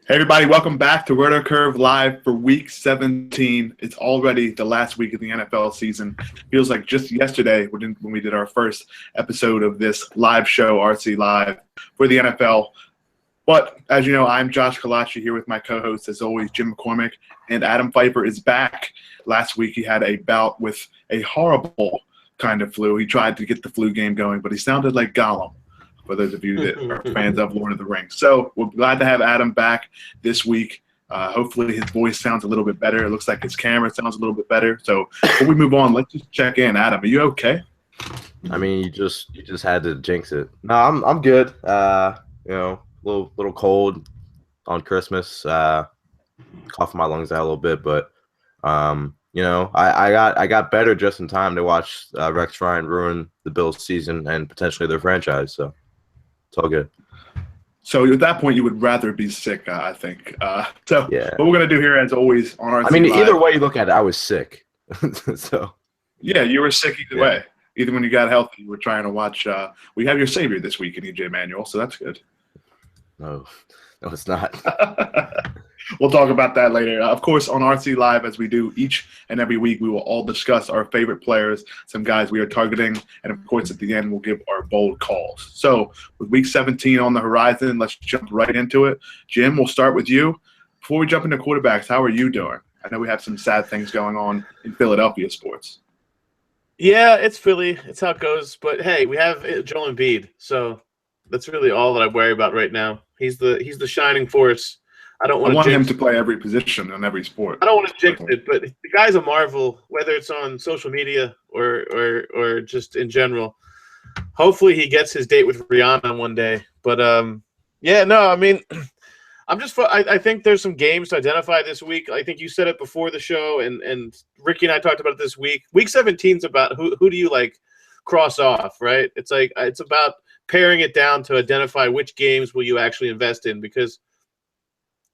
Hey everybody, welcome back to RotoCurve Live for Week 17. It's already the last week of the NFL season. Feels like just yesterday when we did our first episode of this live show, RC Live, for the NFL. But as you know, I'm Josh Kalachi here with my co-host, as always, Jim McCormick, and Adam Pfeiffer is back. Last week he had a bout with a horrible kind of flu. He tried to get the flu game going, but he sounded like Gollum, for those of you that are fans of Lord of the Rings. So we're glad to have Adam back this week. Hopefully his voice sounds a little bit better. It looks like his camera sounds a little bit better. So before we move on, let's just check in. Adam, are you okay? I mean, you just had to jinx it. No, I'm good. Little cold on Christmas. Coughing my lungs out a little bit, but I got better just in time to watch Rex Ryan ruin the Bills' season and potentially their franchise. So it's all good. So at that point, you would rather be sick, I think. Yeah. What we're going to do here, as always, on our either way you look at it, I was sick. So yeah, you were sick either way. Even when you got healthy, you were trying to watch. We have your savior this week in EJ Manuel, so that's good. No, it's not. We'll talk about that later. Of course, on RC Live, as we do each and every week, we will all discuss our favorite players, some guys we are targeting, and of course, at the end, we'll give our bold calls. So with Week 17 on the horizon, let's jump right into it. Jim, we'll start with you. Before we jump into quarterbacks, how are you doing? I know we have some sad things going on in Philadelphia sports. Yeah, it's Philly. It's how it goes. But, hey, we have Joel Embiid, so that's really all that I worry about right now. He's the shining force. I want him to play every position in every sport. I don't want to jinx it, but the guy's a marvel, whether it's on social media or just in general. Hopefully he gets his date with Rihanna one day. But, I think there's some games to identify this week. I think you said it before the show, and Ricky and I talked about it this week. Week 17 is about who do you, cross off, right? It's about paring it down to identify which games will you actually invest in, because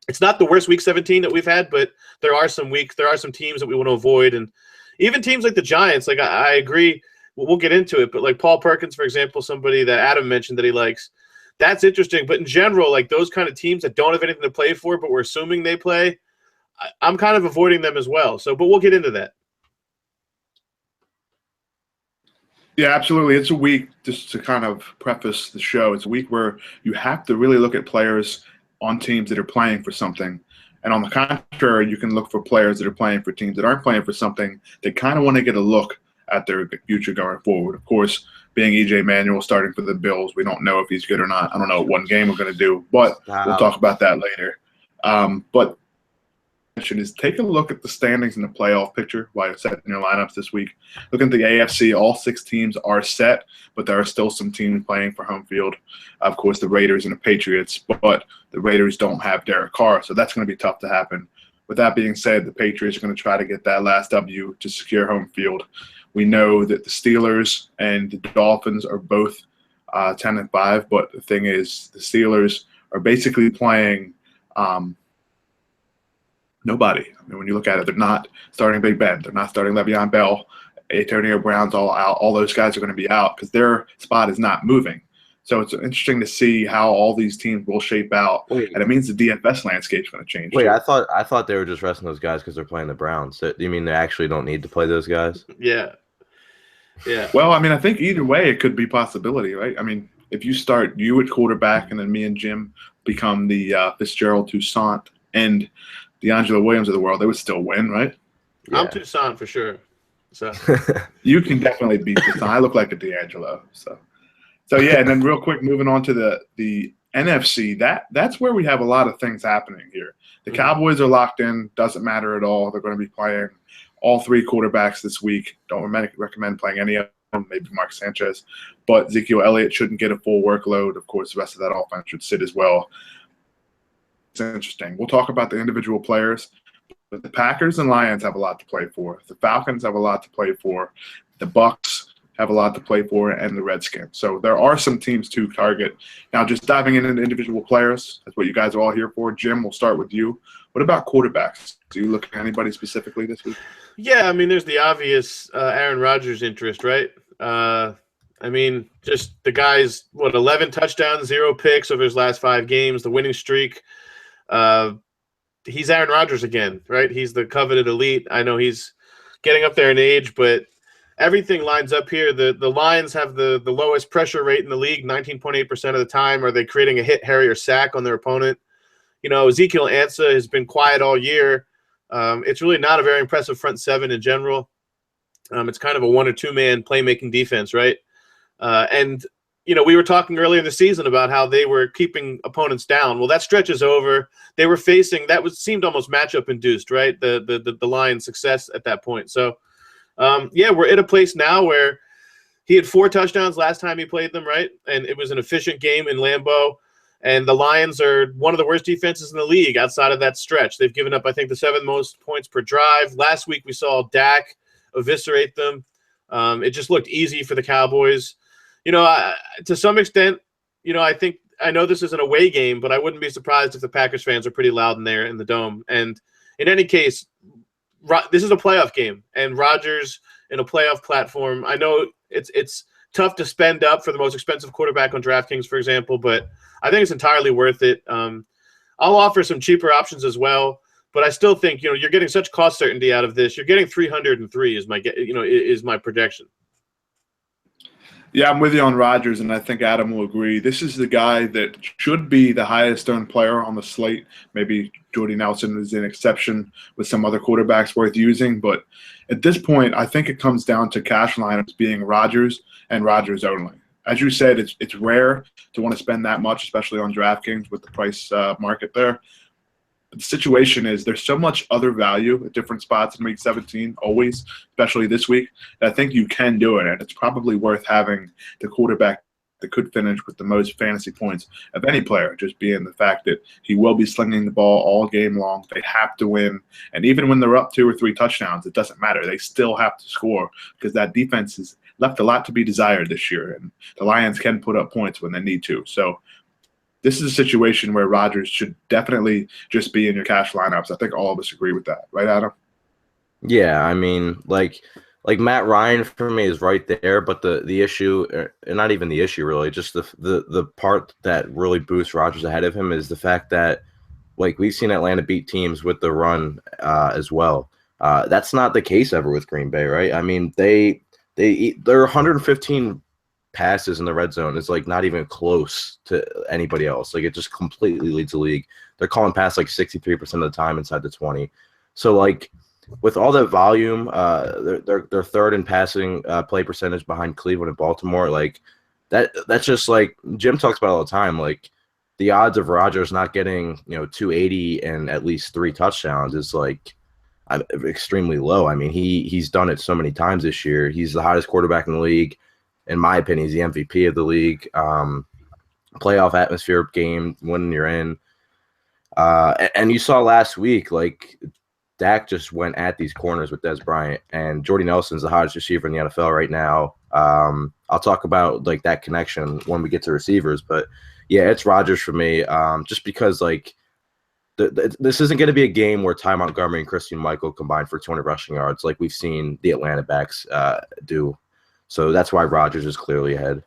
it's not the worst Week 17 that we've had, but there are some teams that we want to avoid. And even teams like the Giants, I agree, we'll get into it, but Paul Perkins, for example, somebody that Adam mentioned that he likes, that's interesting. But in general, those kind of teams that don't have anything to play for, but we're assuming they play, I'm kind of avoiding them as well. So, but we'll get into that. Yeah, absolutely. It's a week, just to kind of preface the show, it's a week where you have to really look at players on teams that are playing for something. And on the contrary, you can look for players that are playing for teams that aren't playing for something. They kind of want to get a look at their future going forward. Of course, being EJ Manuel starting for the Bills, we don't know if he's good or not. I don't know what one game we're going to do, but we'll talk about that later. But is take a look at the standings in the playoff picture while you're setting your lineups this week. Looking at the AFC, all 6 teams are set, but there are still some teams playing for home field. Of course, the Raiders and the Patriots, but the Raiders don't have Derek Carr, so that's going to be tough to happen. With that being said, the Patriots are going to try to get that last W to secure home field. We know that the Steelers and the Dolphins are both 10-5, but the thing is, the Steelers are basically playing nobody. I mean, when you look at it, they're not starting Big Ben. They're not starting Le'Veon Bell. Antonio Brown's all out. All those guys are going to be out because their spot is not moving. So it's interesting to see how all these teams will shape out. And it means the DFS landscape is going to change. Wait, too. I thought they were just resting those guys because they're playing the Browns. So, you mean they actually don't need to play those guys? Yeah. Well, I mean, I think either way it could be a possibility, right? I mean, if you start you at quarterback and then me and Jim become the Fitzgerald, Toussaint, and D'Angelo Williams of the world, they would still win, right? Yeah. I'm Toussaint for sure. So you can definitely beat Toussaint. I look like a D'Angelo. So yeah, and then real quick, moving on to the NFC, that's where we have a lot of things happening here. The Cowboys are locked in, doesn't matter at all. They're going to be playing all 3 quarterbacks this week. Don't recommend playing any of them, maybe Mark Sanchez. But Ezekiel Elliott shouldn't get a full workload. Of course, the rest of that offense should sit as well. It's interesting. We'll talk about the individual players. But the Packers and Lions have a lot to play for. The Falcons have a lot to play for. The Bucks have a lot to play for, and the Redskins. So there are some teams to target. Now, just diving into the individual players, that's what you guys are all here for. Jim, we'll start with you. What about quarterbacks? Do you look at anybody specifically this week? Yeah, I mean, there's the obvious Aaron Rodgers interest, right? I mean, just the guy's, 11 touchdowns, 0 picks over his last 5 games, the winning streak. He's Aaron Rodgers again, right? He's the coveted elite. I know he's getting up there in age, but everything lines up here. The Lions have the lowest pressure rate in the league, 19.8% of the time. Are they creating a hit, harry, or sack on their opponent? Ezekiel Ansah has been quiet all year. It's really not a very impressive front seven in general. It's kind of a 1 or 2 man playmaking defense, right? And we were talking earlier in the season about how they were keeping opponents down. Well, that stretch is over. They were facing seemed almost matchup induced, right? The Lions' success at that point. So, we're at a place now where he had 4 touchdowns last time he played them, right? And it was an efficient game in Lambeau. And the Lions are one of the worst defenses in the league outside of that stretch. They've given up, I think, the 7th most points per drive. Last week we saw Dak eviscerate them. It just looked easy for the Cowboys. To some extent, I know this is an away game, but I wouldn't be surprised if the Packers fans are pretty loud in there in the Dome. And in any case, this is a playoff game, and Rodgers in a playoff platform. I know it's tough to spend up for the most expensive quarterback on DraftKings, for example, but I think it's entirely worth it. I'll offer some cheaper options as well, but I still think you're getting such cost certainty out of this. You're getting 303 is my projection. Yeah, I'm with you on Rodgers, and I think Adam will agree. This is the guy that should be the highest owned player on the slate. Maybe Jordy Nelson is an exception with some other quarterbacks worth using. But at this point, I think it comes down to cash lineups being Rodgers and Rodgers only. As you said, it's rare to want to spend that much, especially on DraftKings with the price market there. The situation is there's so much other value at different spots in Week 17, always, especially this week, that I think you can do it. And it's probably worth having the quarterback that could finish with the most fantasy points of any player, just being the fact that he will be slinging the ball all game long. They have to win. And even when they're up 2 or 3 touchdowns, it doesn't matter. They still have to score because that defense has left a lot to be desired this year. And the Lions can put up points when they need to. So this is a situation where Rodgers should definitely just be in your cash lineups. I think all of us agree with that. Right, Adam? Yeah, I mean, like Matt Ryan for me is right there, but the issue, and not even the issue really, just the part that really boosts Rodgers ahead of him is the fact that, like, we've seen Atlanta beat teams with the run as well. That's not the case ever with Green Bay, right? I mean, they're 115 passes in the red zone is like not even close to anybody else. Like, it just completely leads the league. They're calling pass like 63% of the time inside the 20. So, like, with all that volume, they're third in passing play percentage behind Cleveland and Baltimore. Like, that's just like Jim talks about all the time. Like, the odds of Rodgers not getting 280 and at least 3 touchdowns is like extremely low. I mean, he's done it so many times this year. He's the hottest quarterback in the league. In my opinion, he's the MVP of the league. Playoff atmosphere game, winning you're in. And you saw last week, like, Dak just went at these corners with Dez Bryant, and Jordy Nelson's the hottest receiver in the NFL right now. I'll talk about, like, that connection when we get to receivers, but yeah, it's Rodgers for me. Just because, like, this isn't going to be a game where Ty Montgomery and Christian Michael combine for 200 rushing yards like we've seen the Atlanta backs do. So that's why Rodgers is clearly ahead.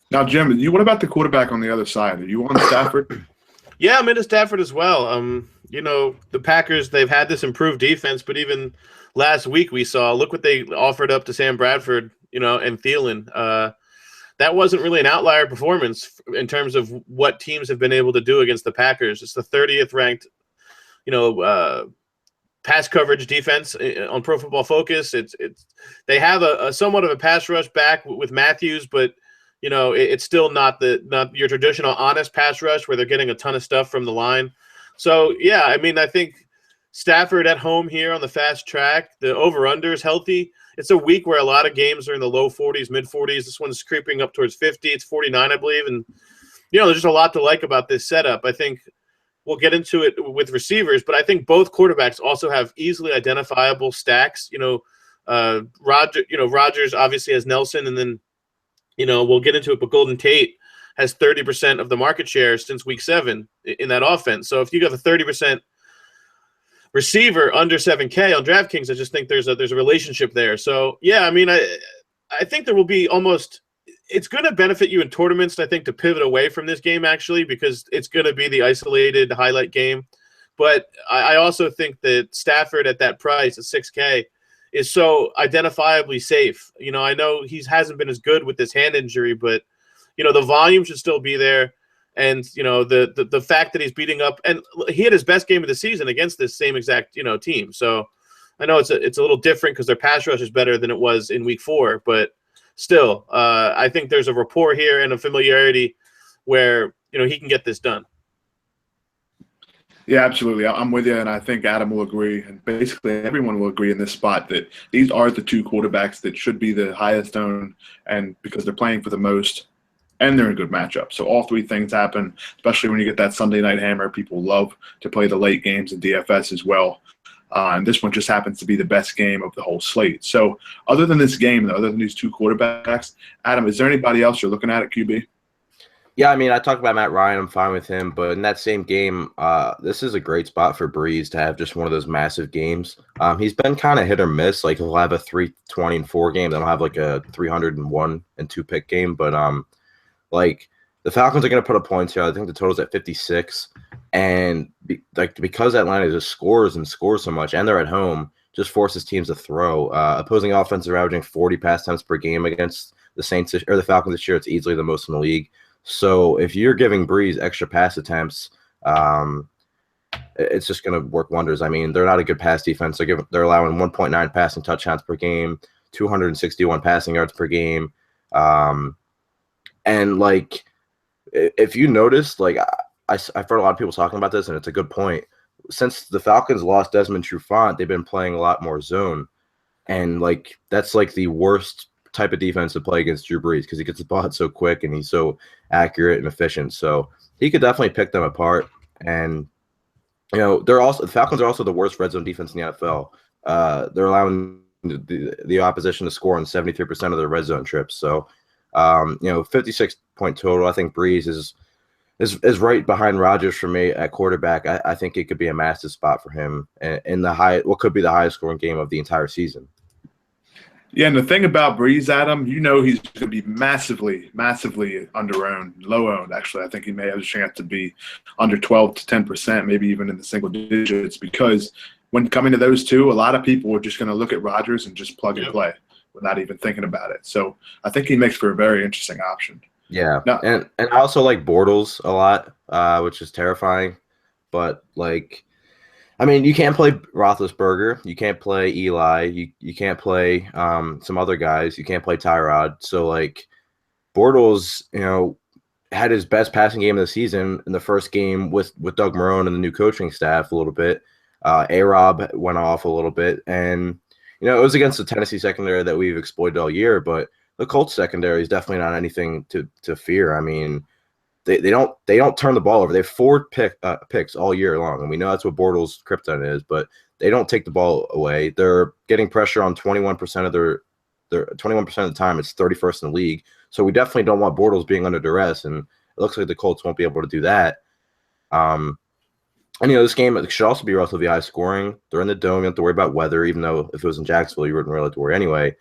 Now, Jim, what about the quarterback on the other side? Are you on Stafford? Yeah, I'm into Stafford as well. The Packers, they've had this improved defense, but even last week we saw, look what they offered up to Sam Bradford, and Thielen. That wasn't really an outlier performance in terms of what teams have been able to do against the Packers. It's the 30th ranked, pass coverage defense on Pro Football Focus. They have a somewhat of a pass rush back with Matthews, but it's still not your traditional honest pass rush where they're getting a ton of stuff from the line. So yeah, I mean, I think Stafford at home here on the fast track. The over/under is healthy. It's a week where a lot of games are in the low 40s, mid 40s. This one's creeping up towards 50. It's 49, I believe, and there's just a lot to like about this setup. I think we'll get into it with receivers, but I think both quarterbacks also have easily identifiable stacks. Rodgers obviously has Nelson, and then, we'll get into it, but Golden Tate has 30% of the market share since week 7 in that offense. So if you got a 30% receiver under 7K on DraftKings, I just think there's a relationship there. So yeah, I mean, I think there will be almost it's going to benefit you in tournaments, I think, to pivot away from this game, actually, because it's going to be the isolated highlight game. But I also think that Stafford at that price, at 6K, is so identifiably safe. I know he hasn't been as good with this hand injury, but, the volume should still be there. And, the fact that he's beating up – and he had his best game of the season against this same exact, team. So I know it's a little different because their pass rush is better than it was in week 4, but – still, I think there's a rapport here and a familiarity where, he can get this done. Yeah, absolutely. I'm with you, and I think Adam will agree, and basically everyone will agree in this spot that these are the two quarterbacks that should be the highest owned, and because they're playing for the most, and they're in good matchup. So all three things happen, especially when you get that Sunday night hammer. People love to play the late games in DFS as well. And this one just happens to be the best game of the whole slate. So other than this game, other than these two quarterbacks, Adam, is there anybody else you're looking at QB? Yeah, I mean, I talked about Matt Ryan. I'm fine with him. But in that same game, this is a great spot for Breeze to have just one of those massive games. He's been kind of hit or miss. Like, he'll have a 320-4 game. Then he'll have like a 301 and 2 pick game. But, like, the Falcons are going to put up points here. I think the total's at 56. And because Atlanta just scores so much, and they're at home, just forces teams to throw. Opposing offenses are averaging 40 pass attempts per game against the Saints or the Falcons this year. It's easily the most in the league. So if you're giving Breeze extra pass attempts, it's just going to work wonders. I mean, they're not a good pass defense. They're allowing 1.9 passing touchdowns per game, 261 passing yards per game, and like if you notice, like. I've heard a lot of people talking about this, and it's a good point. Since the Falcons lost Desmond Trufant, they've been playing a lot more zone. And, like, that's, like, the worst type of defense to play against Drew Brees because he gets the ball out so quick and he's so accurate and efficient. So he could definitely pick them apart. And, the Falcons are also the worst red zone defense in the NFL. They're allowing the opposition to score on 73% of their red zone trips. So, 56-point total. I think Brees is right behind Rodgers for me at quarterback. I think it could be a massive spot for him in what could be the highest scoring game of the entire season. Yeah, and the thing about Breeze, Adam, he's going to be massively, massively under-owned, low-owned, actually. I think he may have a chance to be under 12 to 10%, maybe even in the single digits, because when coming to those two, a lot of people are just going to look at Rodgers and just plug and play without even thinking about it. So I think he makes for a very interesting option. Yeah, and I also like Bortles a lot, which is terrifying. But, like, I mean, you can't play Roethlisberger. You can't play Eli. You can't play some other guys. You can't play Tyrod. So, like, Bortles, had his best passing game of the season in the first game with Doug Marrone and the new coaching staff a little bit. A-Rob went off a little bit. And, it was against the Tennessee secondary that we've exploited all year, but the Colts secondary is definitely not anything to fear. I mean, they don't turn the ball over. They have 4 picks all year long, and we know that's what Bortles' kryptonite is. But they don't take the ball away. They're getting pressure on 21% of their 21% of the time. It's 31st in the league. So we definitely don't want Bortles being under duress, and it looks like the Colts won't be able to do that. And this game should also be relatively high scoring. They're in the dome. You don't have to worry about weather, even though if it was in Jacksonville, you wouldn't really have to worry anyway.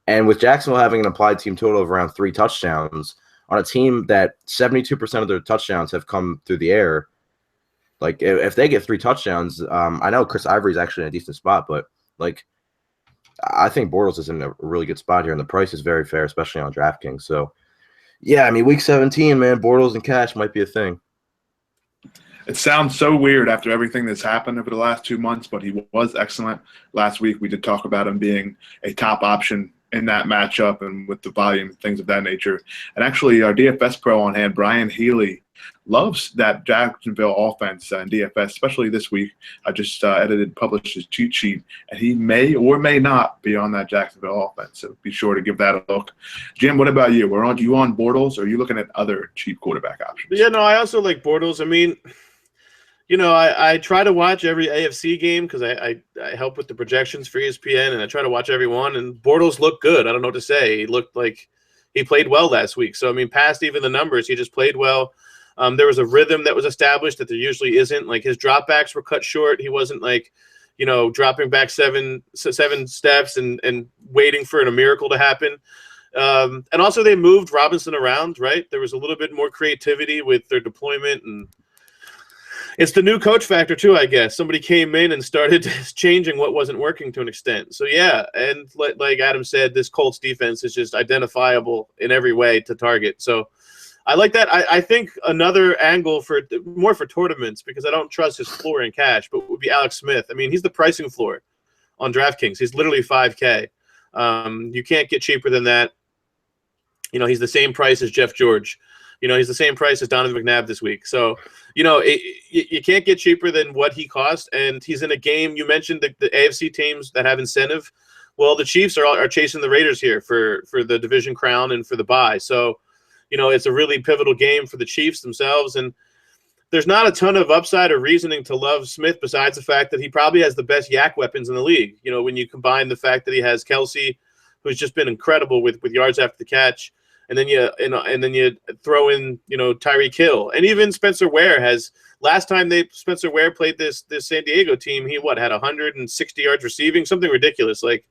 And with Jacksonville having an applied team total of around 3 touchdowns on a team that 72% of their touchdowns have come through the air, like if they get 3 touchdowns, I know Chris Ivory's actually in a decent spot, but like I think Bortles is in a really good spot here, and the price is very fair, especially on DraftKings. So, yeah, I mean, Week 17, man, Bortles and cash might be a thing. It sounds so weird after everything that's happened over the last 2 months, but he was excellent. Last week we did talk about him being a top option in that matchup and with the volume and things of that nature. And actually, our DFS pro on hand, Brian Healy, loves that Jacksonville offense in DFS, especially this week. I just published his cheat sheet, and he may or may not be on that Jacksonville offense. So be sure to give that a look. Jim, what about you? Are you on Bortles, or are you looking at other cheap quarterback options? Yeah, no, I also like Bortles. I mean, I try to watch every AFC game because I help with the projections for ESPN, and I try to watch every one. And Bortles looked good. I don't know what to say. He looked like he played well last week. So, I mean, past even the numbers, he just played well. There was a rhythm that was established that there usually isn't. Like, his dropbacks were cut short. He wasn't like, dropping back seven steps and waiting for a miracle to happen. And also they moved Robinson around, right? There was a little bit more creativity with their deployment, and it's the new coach factor too, I guess. Somebody came in and started changing what wasn't working to an extent. So yeah, and like Adam said, this Colts defense is just identifiable in every way to target. So I like that. I think another angle for tournaments, because I don't trust his floor in cash, but would be Alex Smith. I mean, he's the pricing floor on DraftKings. He's literally $5K. You can't get cheaper than that. You know, he's the same price as Jeff George. You know, he's the same price as Donovan McNabb this week. So, you know, you can't get cheaper than what he cost. And he's in a game. You mentioned the AFC teams that have incentive. Well, the Chiefs are chasing the Raiders here for the division crown and for the bye. So, you know, it's a really pivotal game for the Chiefs themselves. And there's not a ton of upside or reasoning to love Smith besides the fact that he probably has the best yak weapons in the league. You know, when you combine the fact that he has Kelsey, who's just been incredible with yards after the catch, and then you throw in, you know, Tyreek Hill, and even Spencer Ware has. Last time Spencer Ware played this San Diego team, he had 160 yards receiving, something ridiculous. Like,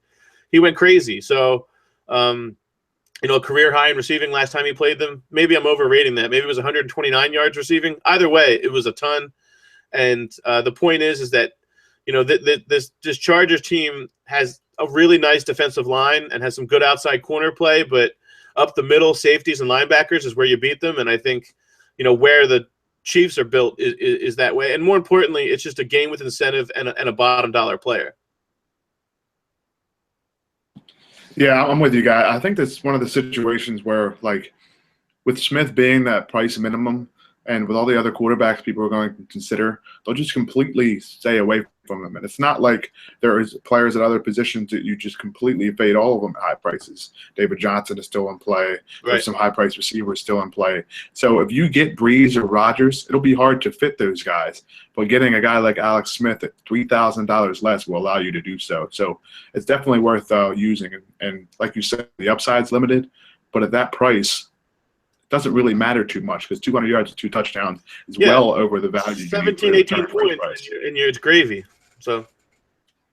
he went crazy. So, you know, a career high in receiving last time he played them. Maybe I'm overrating that. Maybe it was 129 yards receiving. Either way, it was a ton. And the point is that, you know, this Chargers team has a really nice defensive line and has some good outside corner play, but up the middle, safeties and linebackers is where you beat them. And I think, you know, where the Chiefs are built is that way. And more importantly, it's just a game with incentive and a bottom dollar player. Yeah, I'm with you, guy. I think that's one of the situations where, like, with Smith being that price minimum and with all the other quarterbacks people are going to consider, they'll just completely stay away from them. And it's not like there is players at other positions that you just completely fade all of them at high prices. David Johnson is still in play. Right. There's some high-priced receivers still in play. So if you get Breeze or Rodgers, it'll be hard to fit those guys. But getting a guy like Alex Smith at $3,000 less will allow you to do so. So it's definitely worth using. And like you said, the upside's limited. But at that price, doesn't really matter too much because 200 yards and 2 touchdowns is well over the value. 17, 18 points, and it's gravy. So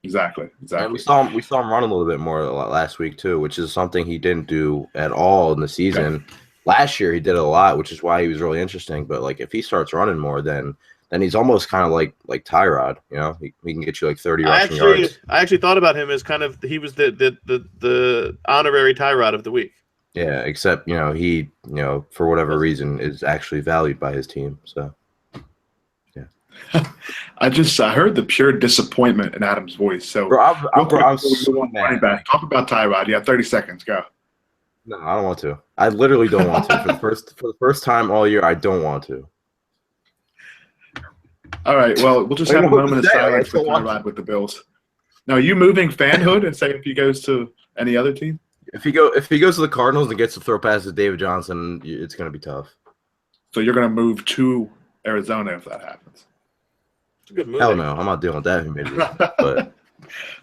exactly. And we saw him run a little bit more last week too, which is something he didn't do at all in the season. Okay. Last year he did it a lot, which is why he was really interesting. But like if he starts running more, then he's almost kind of like Tyrod. You know, he can get you like 30 rushing yards. I actually thought about him as kind of he was the honorary Tyrod of the week. Yeah, except, you know, he, you know, for whatever reason is actually valued by his team. So, yeah. I heard the pure disappointment in Adam's voice. So, I'm so mad. Talk about Tyrod. You have 30 seconds. Go. No, I don't want to. I literally don't want to. For the first time all year, I don't want to. All right. Well, we'll just have a moment of silence for Tyrod with the Bills. Now, are you moving fanhood and saying if he goes to any other team? If he goes to the Cardinals and gets to throw passes to David Johnson, it's going to be tough. So you're going to move to Arizona if that happens. It's a good move. Hell no, I'm not dealing with that humidity. But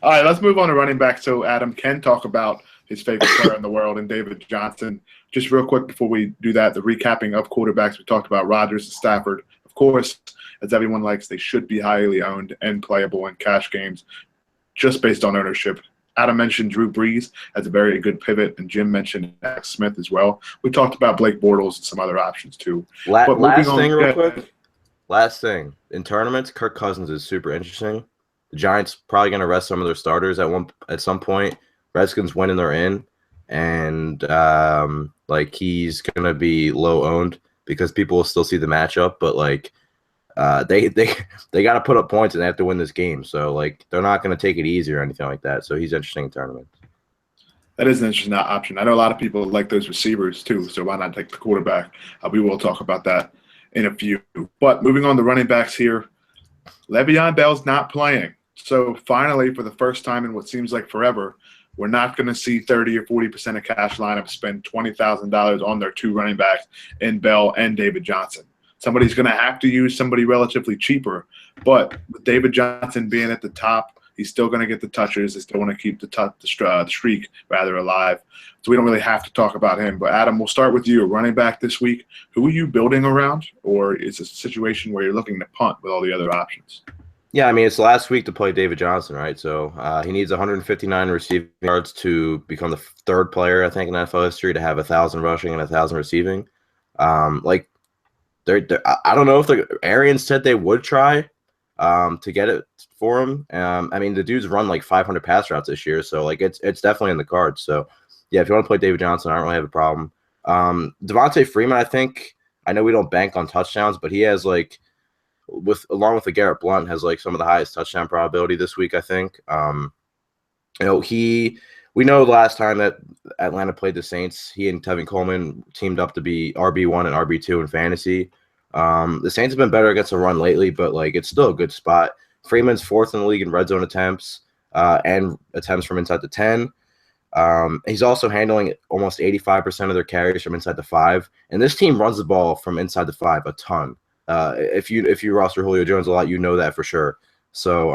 all right, let's move on to running back so Adam can talk about his favorite player in the world and David Johnson. Just real quick before we do that, the recapping of quarterbacks. We talked about Rodgers and Stafford. Of course, as everyone likes, they should be highly owned and playable in cash games just based on ownership. Adam mentioned Drew Brees as a very good pivot, and Jim mentioned Alex Smith as well. We talked about Blake Bortles and some other options too. Last thing. In tournaments, Kirk Cousins is super interesting. The Giants probably going to rest some of their starters at some point. Redskins win and they're in, and like he's going to be low owned because people will still see the matchup, but like they got to put up points and they have to win this game. So like they're not going to take it easy or anything like that. So he's interesting in tournaments. That is an interesting option. I know a lot of people like those receivers too. So why not take the quarterback? We will talk about that in a few. But moving on to running backs here, Le'Veon Bell's not playing. So finally, for the first time in what seems like forever, we're not going to see 30 or 40% of cash lineups spend $20,000 on their 2 running backs in Bell and David Johnson. Somebody's going to have to use somebody relatively cheaper. But with David Johnson being at the top, he's still going to get the touches. They still want to keep the streak rather alive. So we don't really have to talk about him. But, Adam, we'll start with you. Running back this week, who are you building around? Or is it a situation where you're looking to punt with all the other options? Yeah, I mean, it's last week to play David Johnson, right? So he needs 159 receiving yards to become the third player, I think, in NFL history to have 1,000 rushing and 1,000 receiving. Like, I don't know if the Arians said they would try to get it for him. I mean, the dude's run like 500 pass routes this year, so like it's definitely in the cards. So yeah, if you want to play David Johnson, I don't really have a problem. Devontae Freeman, I know we don't bank on touchdowns, but he has like along with the Garrett Blunt has like some of the highest touchdown probability this week, I think. You know, we know last time that Atlanta played the Saints, he and Tevin Coleman teamed up to be RB1 and RB2 in fantasy. The Saints have been better against the run lately, but like it's still a good spot. Freeman's fourth in the league in red zone attempts and attempts from inside the 10. He's also handling almost 85% of their carries from inside the 5. And this team runs the ball from inside the 5 a ton. If you roster Julio Jones a lot, you know that for sure. So,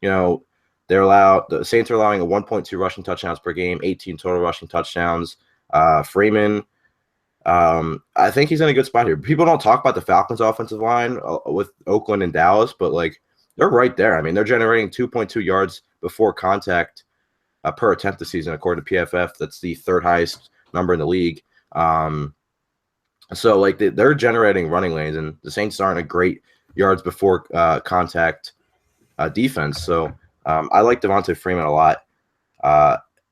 you know, the Saints are allowing a 1.2 rushing touchdowns per game, 18 total rushing touchdowns. Freeman, I think he's in a good spot here. People don't talk about the Falcons' offensive line with Oakland and Dallas, but like they're right there. I mean, they're generating 2.2 yards before contact per attempt this season, according to PFF. That's the third highest number in the league. So like they're generating running lanes, and the Saints aren't a great yards before contact defense. So I like Devontae Freeman a lot.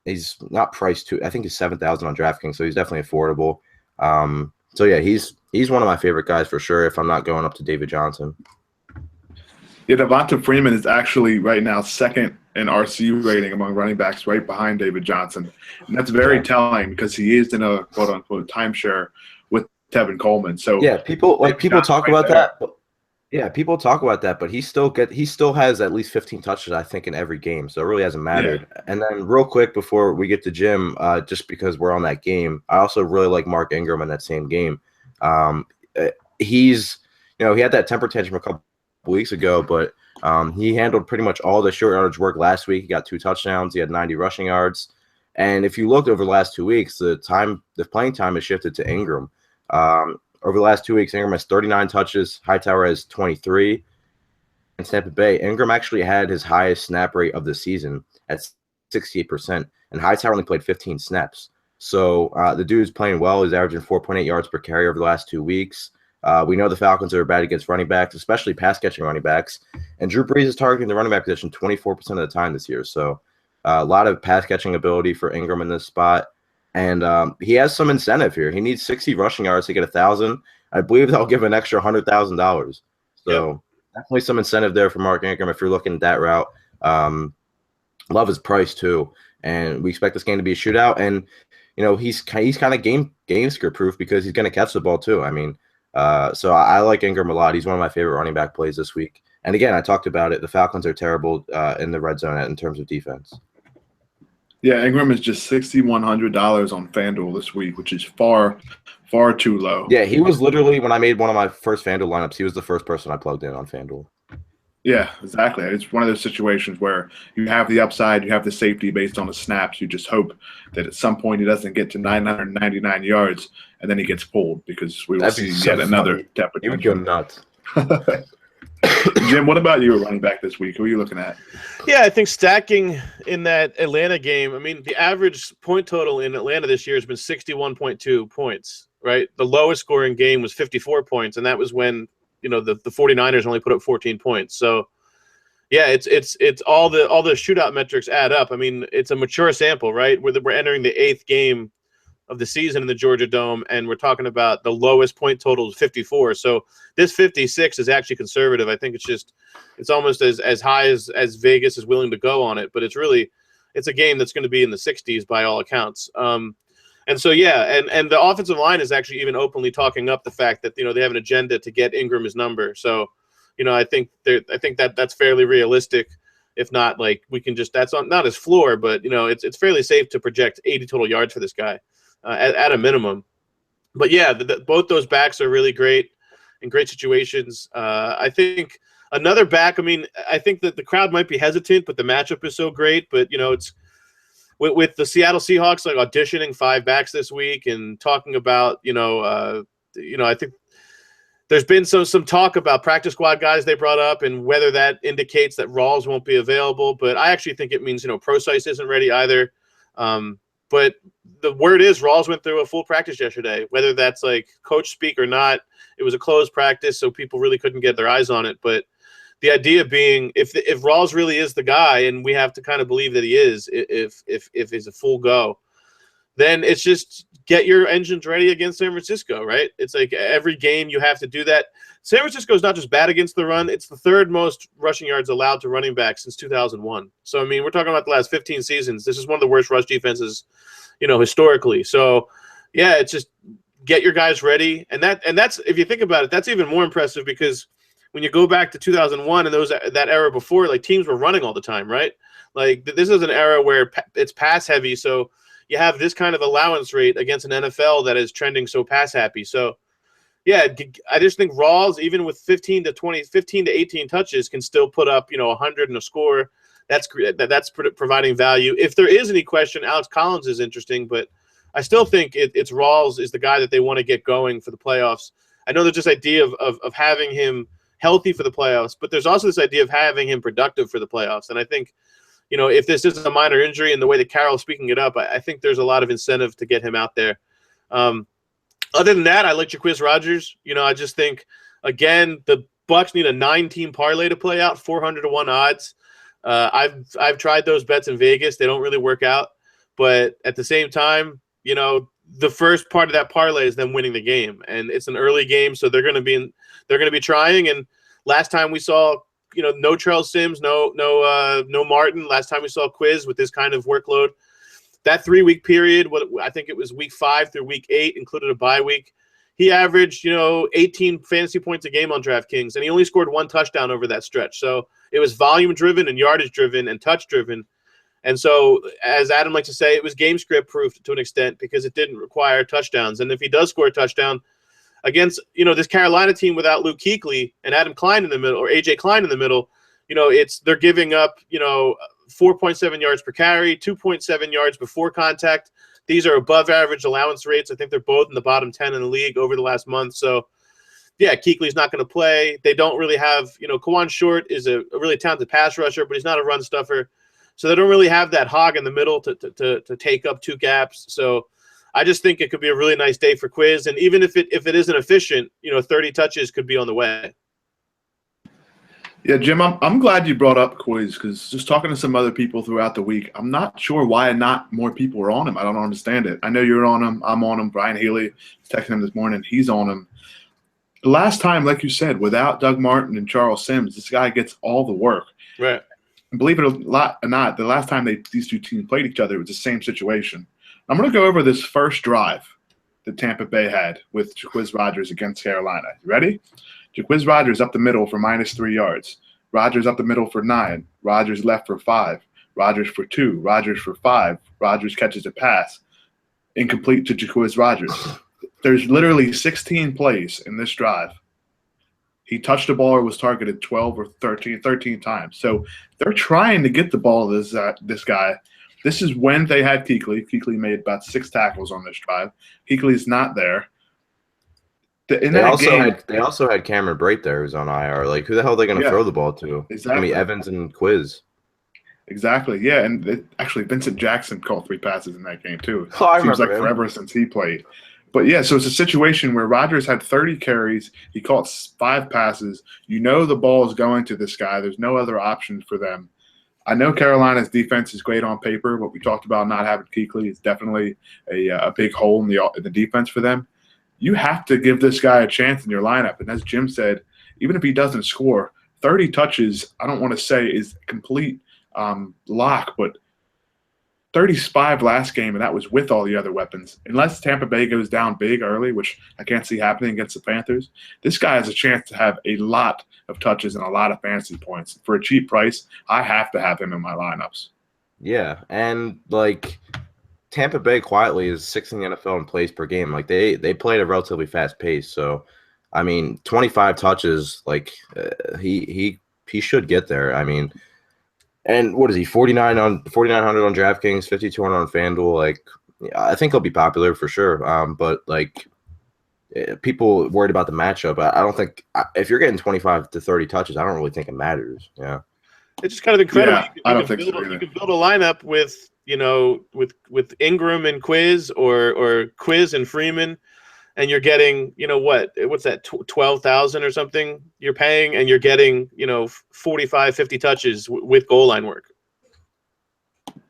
He's not priced too. I think he's 7,000 on DraftKings, so he's definitely affordable. So yeah, he's one of my favorite guys for sure. If I'm not going up to David Johnson. Yeah, Devonta Freeman is actually right now second in RC rating among running backs, right behind David Johnson, and that's very telling because he is in a quote unquote timeshare with Tevin Coleman. So yeah, people talk about that. Yeah, people talk about that, but he still has at least 15 touches, I think, in every game. So it really hasn't mattered. Yeah. And then real quick before we get to Jim, just because we're on that game, I also really like Mark Ingram in that same game. He's, you know, he had that temper tantrum a couple weeks ago, but he handled pretty much all the short yardage work last week. He got 2 touchdowns. He had 90 rushing yards. And if you looked over the last 2 weeks, the playing time has shifted to Ingram. Over the last 2 weeks, Ingram has 39 touches. Hightower has 23. In Tampa Bay, Ingram actually had his highest snap rate of the season at 68%, and Hightower only played 15 snaps. So the dude's playing well. He's averaging 4.8 yards per carry over the last 2 weeks. We know the Falcons are bad against running backs, especially pass-catching running backs. And Drew Brees is targeting the running back position 24% of the time this year. So a lot of pass-catching ability for Ingram in this spot. And he has some incentive here. He needs 60 rushing yards to get 1,000. I believe they'll give an extra $100,000. So definitely some incentive there for Mark Ingram if you're looking at that route. Love his price too, and we expect this game to be a shootout. And you know he's kind of game script proof because he's going to catch the ball too. I mean, so I like Ingram a lot. He's one of my favorite running back plays this week. And again, I talked about it. The Falcons are terrible in the red zone in terms of defense. Yeah, Ingram is just $6,100 on FanDuel this week, which is far too low. Yeah, he was literally, when I made one of my first FanDuel lineups, he was the first person I plugged in on FanDuel. Yeah, exactly. It's one of those situations where you have the upside, you have the safety based on the snaps. You just hope that at some point he doesn't get to 999 yards and then he gets pulled because we will see yet another depth. He would go nuts. Jim, what about you, running back this week? Who are you looking at? Yeah, I think stacking in that Atlanta game. I mean, the average point total in Atlanta this year has been 61.2 points, right? The lowest scoring game was 54 points, and that was when, you know, the 49ers only put up 14 points. So, yeah, it's all the shootout metrics add up. I mean, it's a mature sample, right? We're entering the 8th game of the season in the Georgia Dome, and we're talking about the lowest point total is 54. So this 56 is actually conservative. I think it's almost as high as Vegas is willing to go on it, but it's a game that's going to be in the 60s by all accounts. And so, yeah, and the offensive line is actually even openly talking up the fact that, you know, they have an agenda to get Ingram his number. So, you know, I think that's fairly realistic. If not, like, we can just, that's not his floor, but, you know, it's fairly safe to project 80 total yards for this guy. At a minimum. But yeah, both those backs are really great in great situations. I think another back, I mean, I think that the crowd might be hesitant, but the matchup is so great. But, you know, it's with the Seattle Seahawks like auditioning 5 backs this week and talking about, I think There's been some talk about practice squad guys they brought up and whether that indicates that Rawls won't be available. But I actually think it means, Procise isn't ready either. But the word is Rawls went through a full practice yesterday, whether that's like coach speak or not. It was a closed practice, so people really couldn't get their eyes on it. But the idea being, if Rawls really is the guy, and we have to kind of believe that he is, if he's a full go, then it's just get your engines ready against San Francisco, right? It's like every game you have to do that. San Francisco is not just bad against the run; it's the third most rushing yards allowed to running backs since 2001. So I mean, we're talking about the last 15 seasons. This is one of the worst rush defenses, historically. So yeah, it's just get your guys ready, and that's if you think about it, that's even more impressive because when you go back to 2001 and that era before, like teams were running all the time, right? Like this is an era where it's pass heavy, so you have this kind of allowance rate against an NFL that is trending so pass happy. So, yeah, I just think Rawls, even with 15 to 18 touches, can still put up, 100 and a score. That's providing value. If there is any question, Alex Collins is interesting, but I still think it's Rawls is the guy that they want to get going for the playoffs. I know there's this idea of having him healthy for the playoffs, but there's also this idea of having him productive for the playoffs. And I think, if this isn't a minor injury and the way that Carroll's speaking it up, I think there's a lot of incentive to get him out there. Other than that, I like Jaquiz Rodgers. I just think, again, the Bucs need a 9-team parlay to play out, 400-1 odds. I've tried those bets in Vegas. They don't really work out. But at the same time, the first part of that parlay is them winning the game. And it's an early game, so they're going to be trying. And last time we saw – no Charles Sims, no Martin. Last time we saw Quiz with this kind of workload, that 3-week period, I think it was week 5 through week 8, included a bye week. He averaged, 18 fantasy points a game on DraftKings, and he only scored 1 touchdown over that stretch. So it was volume driven and yardage driven and touch driven. And so, as Adam likes to say, it was game script proof to an extent because it didn't require touchdowns. And if he does score a touchdown, against, this Carolina team without Luke Kuechly and Adam Klein in the middle, or AJ Klein in the middle, they're giving up, 4.7 yards per carry, 2.7 yards before contact. These are above average allowance rates. I think they're both in the bottom 10 in the league over the last month. So, yeah, Kuechly's not going to play. They don't really have, Kawan Short is a really talented pass rusher, but he's not a run stuffer. So they don't really have that hog in the middle to take up 2 gaps. So I just think it could be a really nice day for Quiz, and even if it isn't efficient, 30 touches could be on the way. Yeah, Jim, I'm glad you brought up Quiz because just talking to some other people throughout the week, I'm not sure why not more people are on him. I don't understand it. I know you're on him. I'm on him. Brian Healy texting him this morning. He's on him. The last time, like you said, without Doug Martin and Charles Sims, this guy gets all the work. Right. And believe it or not, the last time these two teams played each other, it was the same situation. I'm going to go over this first drive that Tampa Bay had with Jaquiz Rodgers against Carolina. You ready? Jaquiz Rodgers up the middle for -3 yards. Rodgers up the middle for 9. Rodgers left for 5. Rodgers for 2. Rodgers for 5. Rodgers catches a pass. Incomplete to Jaquiz Rodgers. There's literally 16 plays in this drive. He touched the ball or was targeted 12 or 13 times. So they're trying to get the ball to this guy. This is when they had Kuechly. Kuechly made about 6 tackles on this drive. Kuechly's not there. They also had Cameron Brate there who's on IR. Like, who the hell are they going to throw the ball to? Exactly. Evans and Quiz. Exactly, yeah. And actually, Vincent Jackson caught 3 passes in that game, too. Seems like forever since he played. But, yeah, so it's a situation where Rodgers had 30 carries. He caught 5 passes. The ball is going to this guy. There's no other options for them. I know Carolina's defense is great on paper. What we talked about not having Kuechly is definitely a big hole in the defense for them. You have to give this guy a chance in your lineup. And as Jim said, even if he doesn't score, 30 touches, I don't want to say is complete lock, but 35 last game, and that was with all the other weapons. Unless Tampa Bay goes down big early, which I can't see happening against the Panthers, this guy has a chance to have a lot of touches and a lot of fantasy points. For a cheap price, I have to have him in my lineups. Yeah, and, Tampa Bay quietly is 6th in the NFL in plays per game. Like, they play at a relatively fast pace. So, 25 touches, he should get there. And what is he? 4,900 on DraftKings, 5,200 on FanDuel. I think he'll be popular for sure. But people worried about the matchup. I don't think if you're getting 25 to 30 touches, I don't really think it matters. Yeah. It's just kind of incredible. Yeah, I don't think so either. You can build a lineup with with Ingram and Quiz or Quiz and Freeman, and you're getting what's that 12,000 or something you're paying, and you're getting 45, 50 touches with goal line work.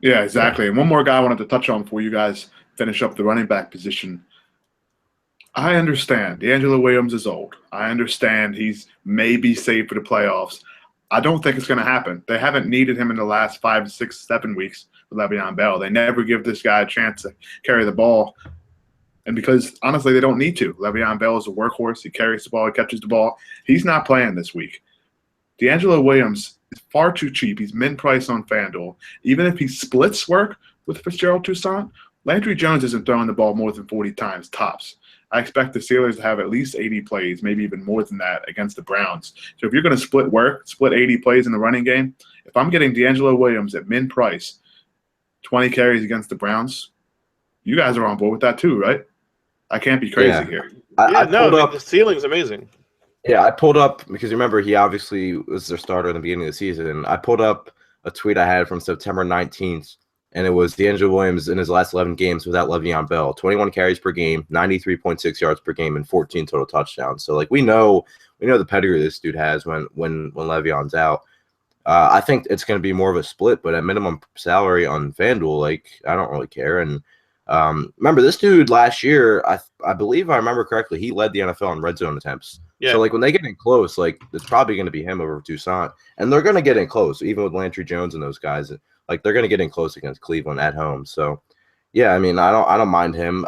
Yeah, exactly. And one more guy I wanted to touch on before you guys finish up the running back position. I understand D'Angelo Williams is old. I understand he's maybe saved for the playoffs. I don't think it's going to happen. They haven't needed him in the last 5, 6, 7 weeks with Le'Veon Bell. They never give this guy a chance to carry the ball. And because, honestly, they don't need to. Le'Veon Bell is a workhorse. He carries the ball. He catches the ball. He's not playing this week. D'Angelo Williams is far too cheap. He's min-priced on FanDuel. Even if he splits work with Fitzgerald Toussaint, Landry Jones isn't throwing the ball more than 40 times tops. I expect the Steelers to have at least 80 plays, maybe even more than that, against the Browns. So if you're going to split 80 plays in the running game, if I'm getting D'Angelo Williams at min price, 20 carries against the Browns, you guys are on board with that too, right? I can't be crazy here. The ceiling's amazing. Yeah, I pulled up because remember he obviously was their starter in the beginning of the season. I pulled up a tweet I had from September 19th. And it was D'Angelo Williams in his last 11 games without Le'Veon Bell. 21 carries per game, 93.6 yards per game, and 14 total touchdowns. So, we know the pedigree this dude has when Le'Veon's out. I think it's going to be more of a split, but at minimum salary on FanDuel, I don't really care. And remember, this dude last year, I believe I remember correctly, he led the NFL in red zone attempts. Yeah. So, when they get in close, it's probably going to be him over Toussaint. And they're going to get in close, even with Landry Jones and those guys. They're going to get in close against Cleveland at home. So, yeah, I mean, I don't mind him.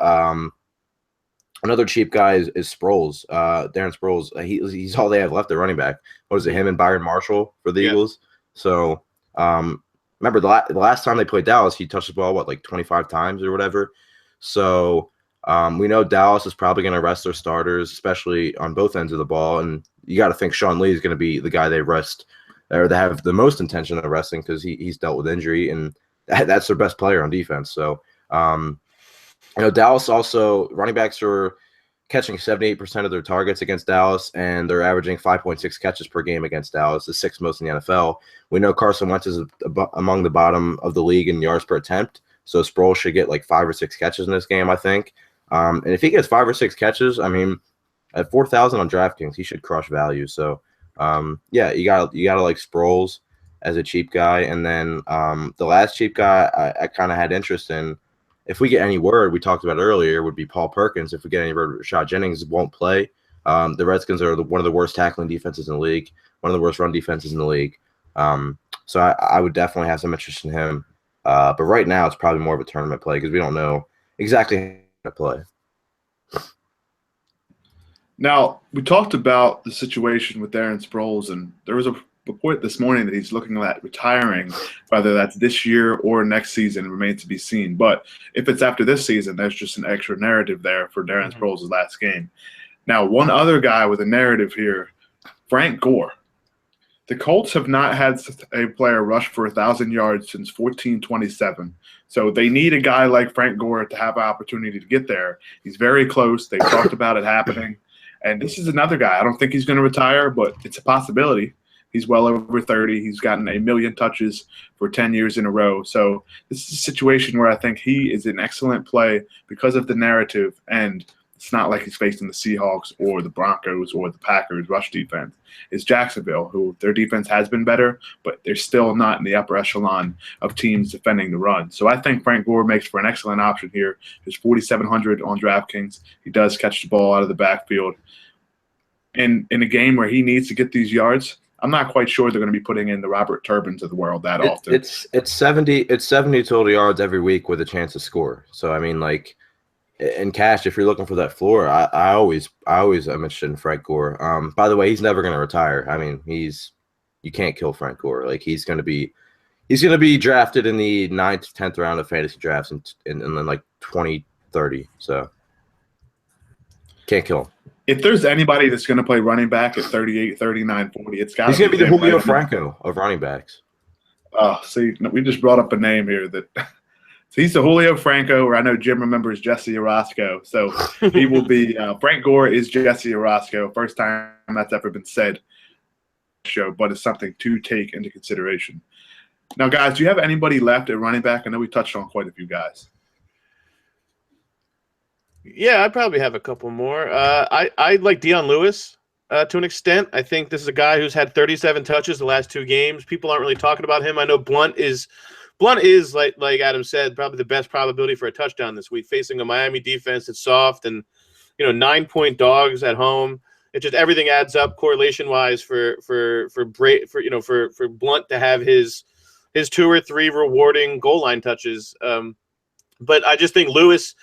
Another cheap guy is Sproles. Darren Sproles. He's all they have left at running back. What is it, him and Byron Marshall for the Eagles? So, remember the last time they played Dallas, he touched the ball, 25 times or whatever. So, we know Dallas is probably going to rest their starters, especially on both ends of the ball. And you got to think Sean Lee is going to be the guy they rest or they have the most intention of resting because he's dealt with injury, and that's their best player on defense. So, Dallas also, running backs are catching 78% of their targets against Dallas, and they're averaging 5.6 catches per game against Dallas, the sixth most in the NFL. We know Carson Wentz is among the bottom of the league in yards per attempt, so Sproles should get 5 or 6 catches in this game, I think. And if he gets 5 or 6 catches, I mean, at 4,000 on DraftKings, he should crush value. So, you gotta like Sproles as a cheap guy, and then the last cheap guy I kind of had interest in. If we get any word, we talked about earlier, would be Paul Perkins. If we get any word, Rashad Jennings won't play. The Redskins are one of the worst tackling defenses in the league, one of the worst run defenses in the league. So I would definitely have some interest in him. But right now, it's probably more of a tournament play because we don't know exactly how to play. Now, we talked about the situation with Darren Sproles, and there was a report this morning that he's looking at retiring, whether that's this year or next season, remains to be seen. But if it's after this season, there's just an extra narrative there for Darren Sproles' last game. Now, one other guy with a narrative here, Frank Gore. The Colts have not had a player rush for 1,000 yards since 1427. So they need a guy like Frank Gore to have an opportunity to get there. He's very close. They've talked about it happening. And this is another guy. I don't think he's going to retire, but it's a possibility. He's well over 30. He's gotten 1 million touches for 10 years in a row. So this is a situation where I think he is an excellent play because of the narrative, and it's not like he's facing the Seahawks or the Broncos or the Packers rush defense. It's Jacksonville, who their defense has been better, but they're still not in the upper echelon of teams defending the run. So I think Frank Gore makes for an excellent option here. There's 4,700 on DraftKings. He does catch the ball out of the backfield. And in a game where he needs to get these yards, I'm not quite sure they're going to be putting in the Robert Turbins of the world that often. It's 70 total yards every week with a chance to score. So I mean, in cash, if you're looking for that floor, I always am interested in Frank Gore. By the way, he's never going to retire. I mean, you can't kill Frank Gore. He's going to be drafted in the 9th, 10th round of fantasy drafts in 2030. So can't kill him. If there's anybody that's going to play running back at 38, 39, 40, it's got to be. He's going to be the Julio right? Franco of running backs. See, we just brought up a name here that So he's the Julio Franco, or I know Jim remembers Jesse Orozco. So he will be Frank Gore is Jesse Orozco. First time that's ever been said. Show, but it's something to take into consideration. Now, guys, do you have anybody left at running back? I know we touched on quite a few guys. Yeah, I probably have a couple more. I like Dion Lewis to an extent. I think this is a guy who's had 37 touches the last 2 games. People aren't really talking about him. I know Blunt is like Adam said, probably the best probability for a touchdown this week, facing a Miami defense that's soft and 9-point dogs at home. It just everything adds up correlation wise for Blunt to have his 2 or 3 rewarding goal line touches. But I just think Lewis,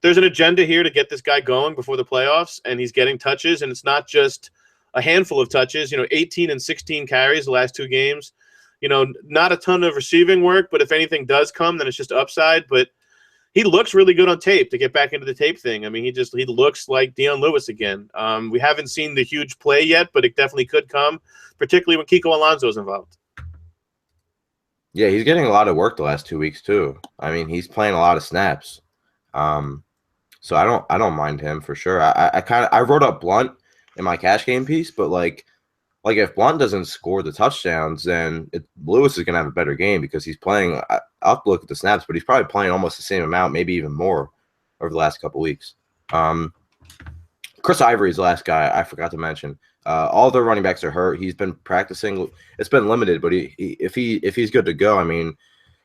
there's an agenda here to get this guy going before the playoffs, and he's getting touches, and it's not just a handful of touches. 18 and 16 carries the last 2 games. Not a ton of receiving work, but if anything does come, then it's just upside. But he looks really good on tape, to get back into the tape thing. I mean, he looks like Dion Lewis again. We haven't seen the huge play yet, but it definitely could come, particularly when Kiko Alonso is involved. Yeah, he's getting a lot of work the last 2 weeks too. I mean, he's playing a lot of snaps. So I don't mind him for sure. I wrote up Blunt in my cash game piece, but like if Blunt doesn't score the touchdowns, then Lewis is gonna have a better game because he's playing. I'll have to look at the snaps, but he's probably playing almost the same amount, maybe even more, over the last couple weeks. Chris Ivory's the last guy I forgot to mention. All the running backs are hurt. He's been practicing. It's been limited, but if he's good to go, I mean,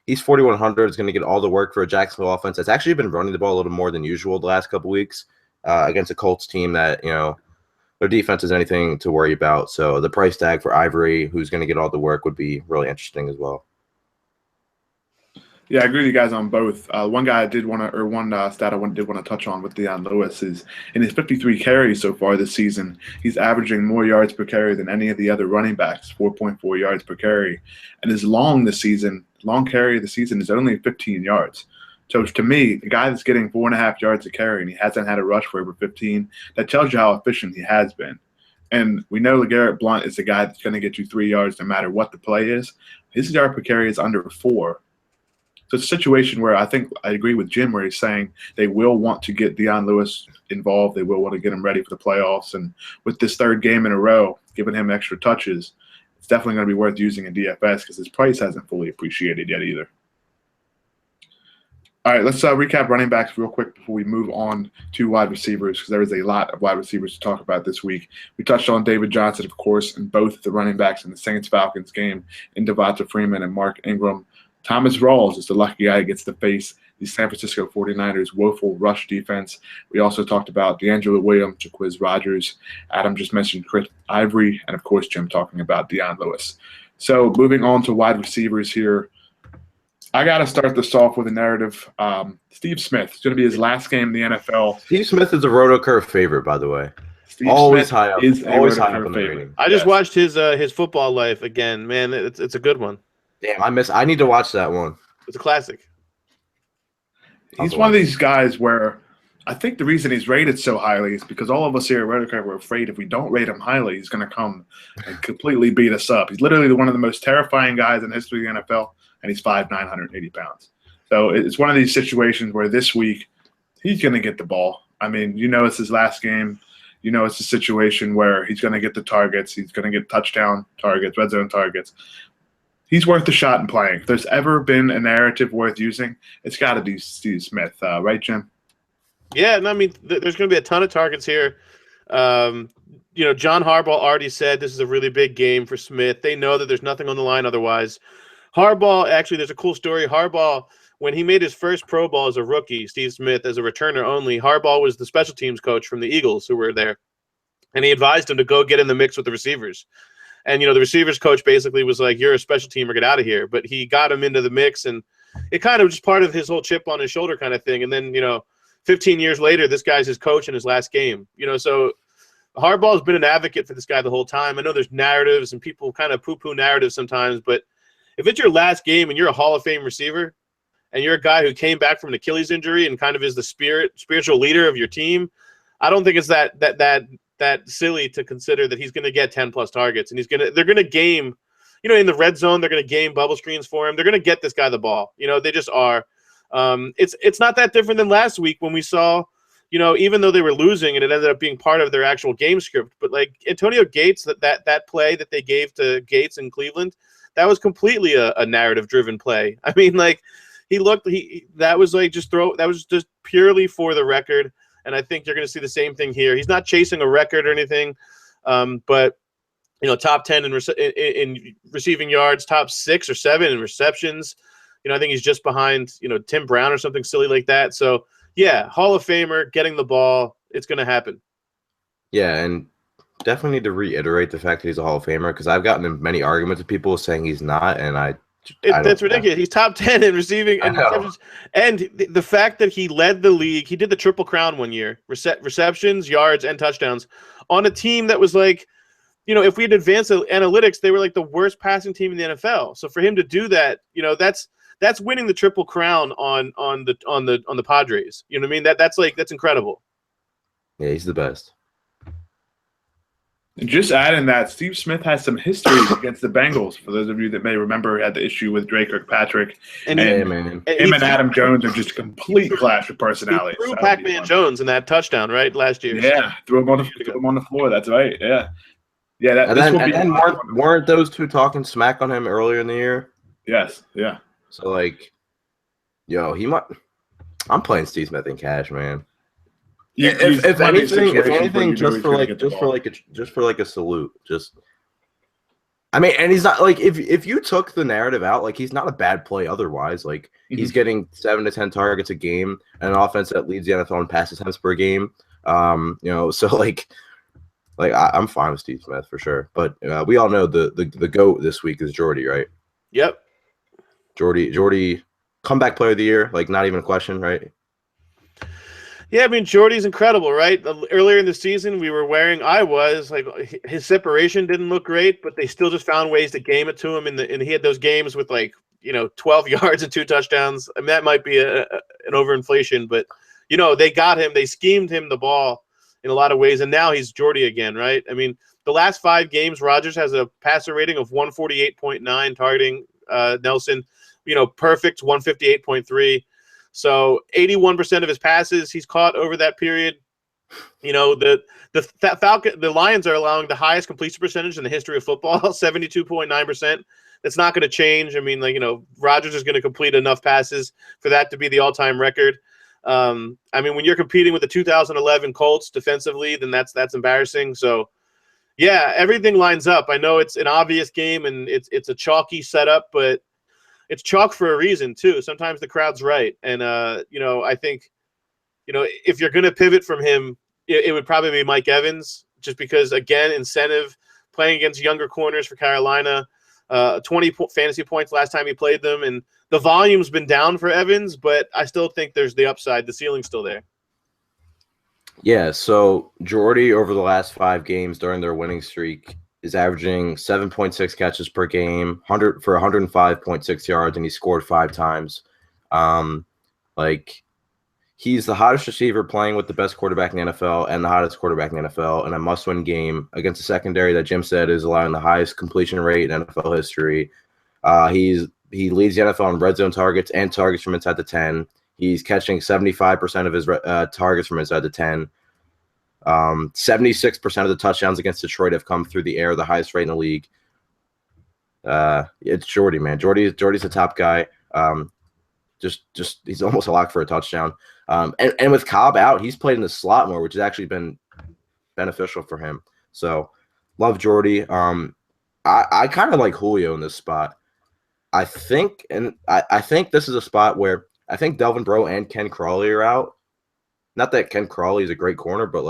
he's 4,100. Is going to get all the work for a Jacksonville offense that's actually been running the ball a little more than usual the last couple weeks against a Colts team that their defense is anything to worry about. So the price tag for Ivory, who's going to get all the work, would be really interesting as well. Yeah, I agree with you guys on both. One guy I did want to, or one stat I did want to touch on with Dion Lewis is in his 53 carries so far this season, he's averaging more yards per carry than any of the other running backs, 4.4 yards per carry. And his long carry of the season is only 15 yards. So to me, the guy that's getting 4.5 yards a carry and he hasn't had a rush for over 15, that tells you how efficient he has been. And we know LeGarrette Blount is the guy that's going to get you 3 yards no matter what the play is. His yard per carry is under 4. So it's a situation where I think I agree with Jim where he's saying they will want to get Dion Lewis involved. They will want to get him ready for the playoffs. And with this 3rd game in a row, giving him extra touches, it's definitely going to be worth using in DFS because his price hasn't fully appreciated yet either. All right, let's recap running backs real quick before we move on to wide receivers because there is a lot of wide receivers to talk about this week. We touched on David Johnson, of course, and both the running backs in the Saints-Falcons game in Devonta Freeman and Mark Ingram. Thomas Rawls is the lucky guy who gets to face the San Francisco 49ers' woeful rush defense. We also talked about DeAngelo Williams, Jacquizz Rodgers. Adam just mentioned Chris Ivory, and, of course, Jim talking about Dion Lewis. So moving on to wide receivers here, I got to start this off with a narrative. Steve Smith. It's going to be his last game in the NFL. Steve Smith is a RotoCurve favorite, by the way. Steve always Smith high up. Is always high up on on the rating. I just watched his football life again. Man, it's a good one. Damn, I need to watch that one. It's a classic. He's one of these guys where I think the reason he's rated so highly is because all of us here at RotoCurve were afraid if we don't rate him highly, he's going to come and completely beat us up. He's literally one of the most terrifying guys in the history of the NFL, and he's 5'9", 180 pounds. So it's one of these situations where this week he's going to get the ball. I mean, it's his last game. It's a situation where he's going to get the targets. He's going to get touchdown targets, red zone targets. He's worth a shot in playing. If there's ever been a narrative worth using, it's got to be Steve Smith. Right, Jim? Yeah, no, I mean, there's going to be a ton of targets here. John Harbaugh already said this is a really big game for Smith. They know that there's nothing on the line otherwise. Harbaugh, actually, there's a cool story. Harbaugh, when he made his first Pro Bowl as a rookie, Steve Smith, as a returner only, Harbaugh was the special teams coach from the Eagles who were there. And he advised him to go get in the mix with the receivers. And, the receivers coach basically was like, you're a special teamer, get out of here. But he got him into the mix, and it kind of just part of his whole chip on his shoulder kind of thing. And then, 15 years later, this guy's his coach in his last game. So Harbaugh's been an advocate for this guy the whole time. I know there's narratives, and people kind of poo-poo narratives sometimes. But if it's your last game and you're a Hall of Fame receiver, and you're a guy who came back from an Achilles injury and kind of is the spiritual leader of your team, I don't think it's that silly to consider that he's going to get 10+ targets, and they're going to game, in the red zone, they're going to game bubble screens for him. They're going to get this guy the ball. They just are. It's not that different than last week when we saw, even though they were losing and it ended up being part of their actual game script, but like Antonio Gates, that play that they gave to Gates in Cleveland, that was completely a narrative driven play. I mean, like that was just purely for the record. And I think you're going to see the same thing here. He's not chasing a record or anything, but top 10 in receiving yards, top 6 or 7 in receptions. I think he's just behind, Tim Brown or something silly like that. So yeah, Hall of Famer, getting the ball, it's going to happen. Yeah, and definitely need to reiterate the fact that he's a Hall of Famer, because I've gotten in many arguments with people saying he's not, and that's ridiculous. He's top 10 in receiving and receptions. And the fact that he led the league, he did the Triple Crown one year, receptions, yards, and touchdowns on a team that was like, if we had advanced analytics, they were like the worst passing team in the NFL. So for him to do that, that's winning the Triple Crown on the Padres. You know what I mean? That's incredible. Yeah, he's the best. And just adding that, Steve Smith has some history against the Bengals. For those of you that may remember, he had the issue with Drake Kirkpatrick. And him and Adam Jones are just a complete clash of personalities. He threw Pac-Man Jones in that touchdown, right, last year. Yeah, threw him on the floor. That's right. Yeah. Yeah, weren't those two talking smack on him earlier in the year? Yes, yeah. So I'm playing Steve Smith in cash, man. If anything, just for a salute. And he's not like if you took the narrative out, like he's not a bad play otherwise. Like he's getting 7 to 10 targets a game, and an offense that leads the NFL in pass attempts per game. So I'm fine with Steve Smith for sure. But we all know the GOAT this week is Jordy, right? Yep. Jordy, comeback player of the year, like not even a question, right? Yeah, I mean, Jordy's incredible, right? Earlier in the season, his separation didn't look great, but they still just found ways to game it to him. And he had those games with 12 yards and 2 touchdowns. I mean, that might be an overinflation, but they got him. They schemed him the ball in a lot of ways, and now he's Jordy again, right? I mean, the last 5 games, Rodgers has a passer rating of 148.9, targeting Nelson, perfect 158.3. So 81% of his passes he's caught over that period. The Lions are allowing the highest completion percentage in the history of football, 72.9%. That's not going to change. I mean, Rodgers is going to complete enough passes for that to be the all-time record. When you're competing with the 2011 Colts defensively, then that's embarrassing. So, yeah, everything lines up. I know it's an obvious game and it's a chalky setup, but it's chalk for a reason too. Sometimes the crowd's right. And, I think, if you're going to pivot from him, it would probably be Mike Evans, just because, again, incentive, playing against younger corners for Carolina, 20 fantasy points last time he played them. And the volume's been down for Evans, but I still think there's the upside. The ceiling's still there. Yeah, so Jordy over the last 5 games during their winning streak is averaging 7.6 catches per game, 105.6 yards, and he scored 5 times. He's the hottest receiver playing with the best quarterback in the NFL and the hottest quarterback in the NFL in a must-win game against a secondary that Jim said is allowing the highest completion rate in NFL history. He leads the NFL in red zone targets and targets from inside the 10. He's catching 75% of his targets from inside the 10. 76% of the touchdowns against Detroit have come through the air, the highest rate in the league. It's Jordy, man. Jordy's the top guy. Just he's almost a lock for a touchdown. And with Cobb out, he's played in the slot more, which has actually been beneficial for him. So love Jordy. I kind of like Julio in this spot. I think this is a spot where I think Delvin Breaux and Ken Crawley are out. Not that Ken Crawley is a great corner, but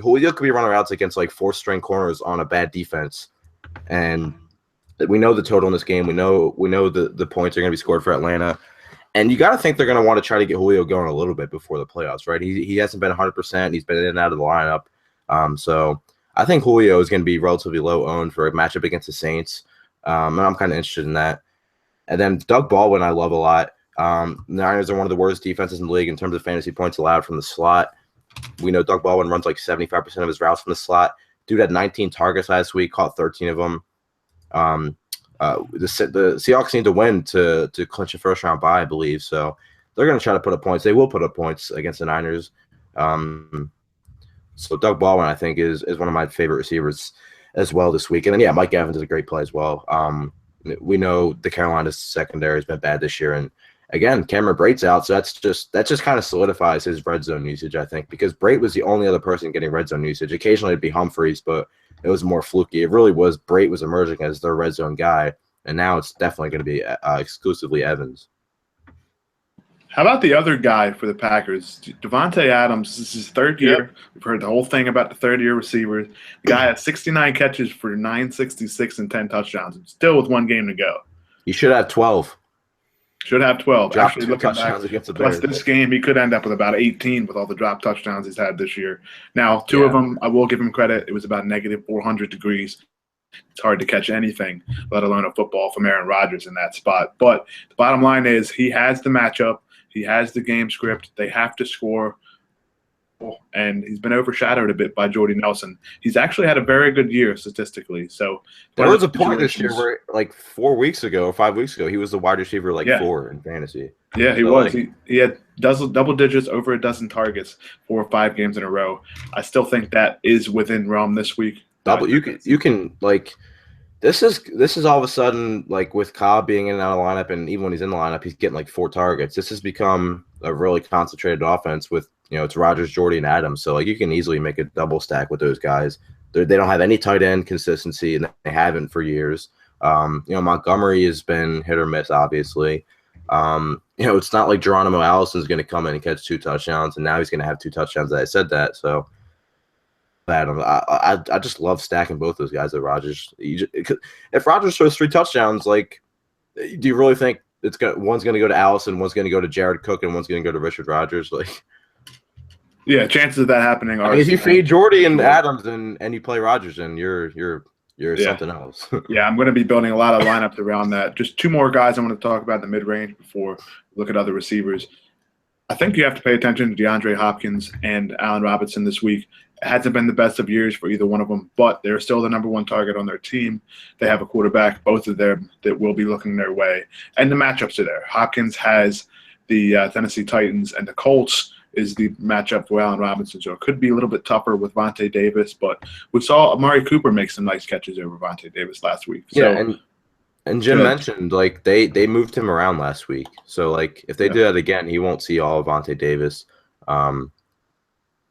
Julio could be running routes against 4th-string corners on a bad defense. And we know the total in this game. We know the points are going to be scored for Atlanta. And you got to think they're going to want to try to get Julio going a little bit before the playoffs, right? He hasn't been 100%. He's been in and out of the lineup. So I think Julio is going to be relatively low owned for a matchup against the Saints. And I'm kind of interested in that. And then Doug Baldwin I love a lot. The Niners are one of the worst defenses in the league in terms of fantasy points allowed from the slot. We know Doug Baldwin runs 75% of his routes from the slot. Dude had 19 targets last week, caught 13 of them. The Seahawks need to win to clinch a first round bye, I believe. So they're going to try to put up points. They will put up points against the Niners. So Doug Baldwin, I think, is one of my favorite receivers as well this week. And then, yeah, Mike Evans is a great play as well. We know the Carolina secondary has been bad this year. And, again, Cameron Brate's out, so that just kind of solidifies his red zone usage, I think, because Brate was the only other person getting red zone usage. Occasionally it'd be Humphreys, but it was more fluky. It really was Brate was emerging as their red zone guy, and now it's definitely going to be exclusively Evans. How about the other guy for the Packers? Devontae Adams. This is his third year. Yep. We've heard the whole thing about the third-year receiver. The guy has 69 catches for 966 and 10 touchdowns, still with one game to go. He should have 12. Should have 12. Dropped Actually, 2 looking touchdowns back, against the plus Bears. this game, he could end up with about 18 with all the drop touchdowns he's had this year. Now, two of them, I will give him credit. It was about negative 400 degrees. It's hard to catch anything, let alone a football from Aaron Rodgers in that spot. But the bottom line is he has the matchup. He has the game script. They have to score. And he's been overshadowed a bit by Jordy Nelson. He's actually had a very good year statistically. So there was a point this year where, like 4 weeks ago or 5 weeks ago, he was the wide receiver 4 in fantasy. Yeah, he was. He had double digits, over a dozen targets 4 or 5 games in a row. I still think that is within realm this week. You can like this is all of a sudden, like, with Cobb being in and out of the lineup, and even when he's in the lineup, he's getting like 4 targets. This has become a really concentrated offense with, it's Rodgers, Jordy, and Adams. So, like, you can easily make a double stack with those guys. They don't have any tight end consistency, and they haven't for years. Montgomery has been hit or miss, obviously. It's not like Geronimo Allison's going to come in and catch 2 touchdowns, and now he's going to have 2 touchdowns. I said that, so I just love stacking both those guys at Rodgers. If Rodgers throws 3 touchdowns, like, do you really think one's going to go to Allison, one's going to go to Jared Cook, and one's going to go to Richard Rodgers? Like, yeah, chances of that happening are. If you feed Jordy and Adams and you play Rodgers, and you're something else. Yeah, I'm going to be building a lot of lineups around that. Just 2 more guys I want to talk about in the mid-range before we look at other receivers. I think you have to pay attention to DeAndre Hopkins and Allen Robinson this week. It hasn't been the best of years for either one of them, but they're still the number 1 target on their team. They have a quarterback, both of them, that will be looking their way. And the matchups are there. Hopkins has the Tennessee Titans, and the Colts is the matchup for Allen Robinson. So it could be a little bit tougher with Vontae Davis, but we saw Amari Cooper make some nice catches over Vontae Davis last week. So, yeah, and Jim mentioned, like, they moved him around last week. So, like, if they do that again, he won't see all of Vontae Davis.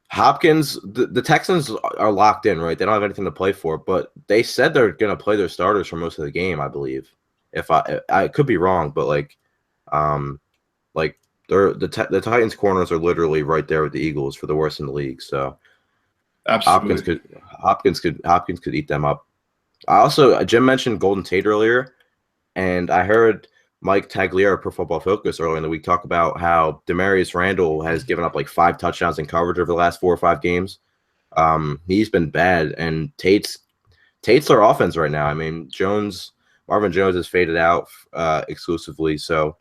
Hopkins, the Texans are locked in, right? They don't have anything to play for, but they said they're going to play their starters for most of the game, I believe. If I could be wrong, but the Titans corners are literally right there with the Eagles for the worst in the league. So absolutely. Hopkins could eat them up. Jim mentioned Golden Tate earlier, and I heard Mike Tagliere, Pro Football Focus, earlier in the week talk about how Demarius Randall has given up like 5 touchdowns in coverage over the last 4 or 5 games. He's been bad, and Tate's their offense right now. I mean, Marvin Jones has faded out exclusively. So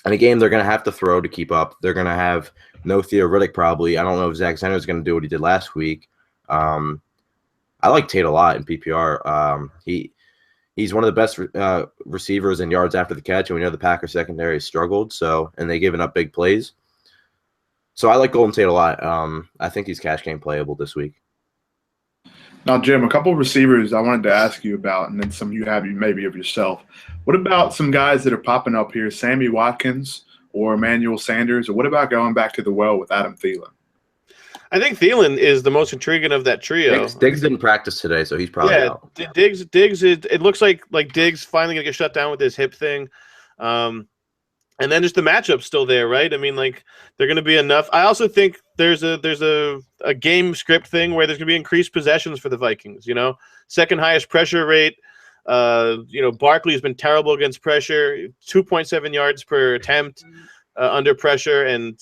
in a game they're going to have to throw to keep up. They're going to have no Theo Riddick probably. I don't know if Zach Zenner is going to do what he did last week. I like Tate a lot in PPR. He's one of the best receivers in yards after the catch, and we know the Packers secondary struggled, and they given up big plays. So I like Golden Tate a lot. I think he's cash game playable this week. Now, Jim, a couple of receivers I wanted to ask you about, and then some you maybe of yourself. What about some guys that are popping up here, Sammy Watkins or Emmanuel Sanders, or what about going back to the well with Adam Thielen? I think Thielen is the most intriguing of that trio. Diggs didn't practice today, so he's probably out. Diggs. It looks like Diggs finally gonna get shut down with his hip thing, and then just the matchup's still there, right? I mean, like, they're gonna be enough. I also think there's a game script thing where there's gonna be increased possessions for the Vikings. Second highest pressure rate. Barkley has been terrible against pressure. 2.7 yards per attempt under pressure, and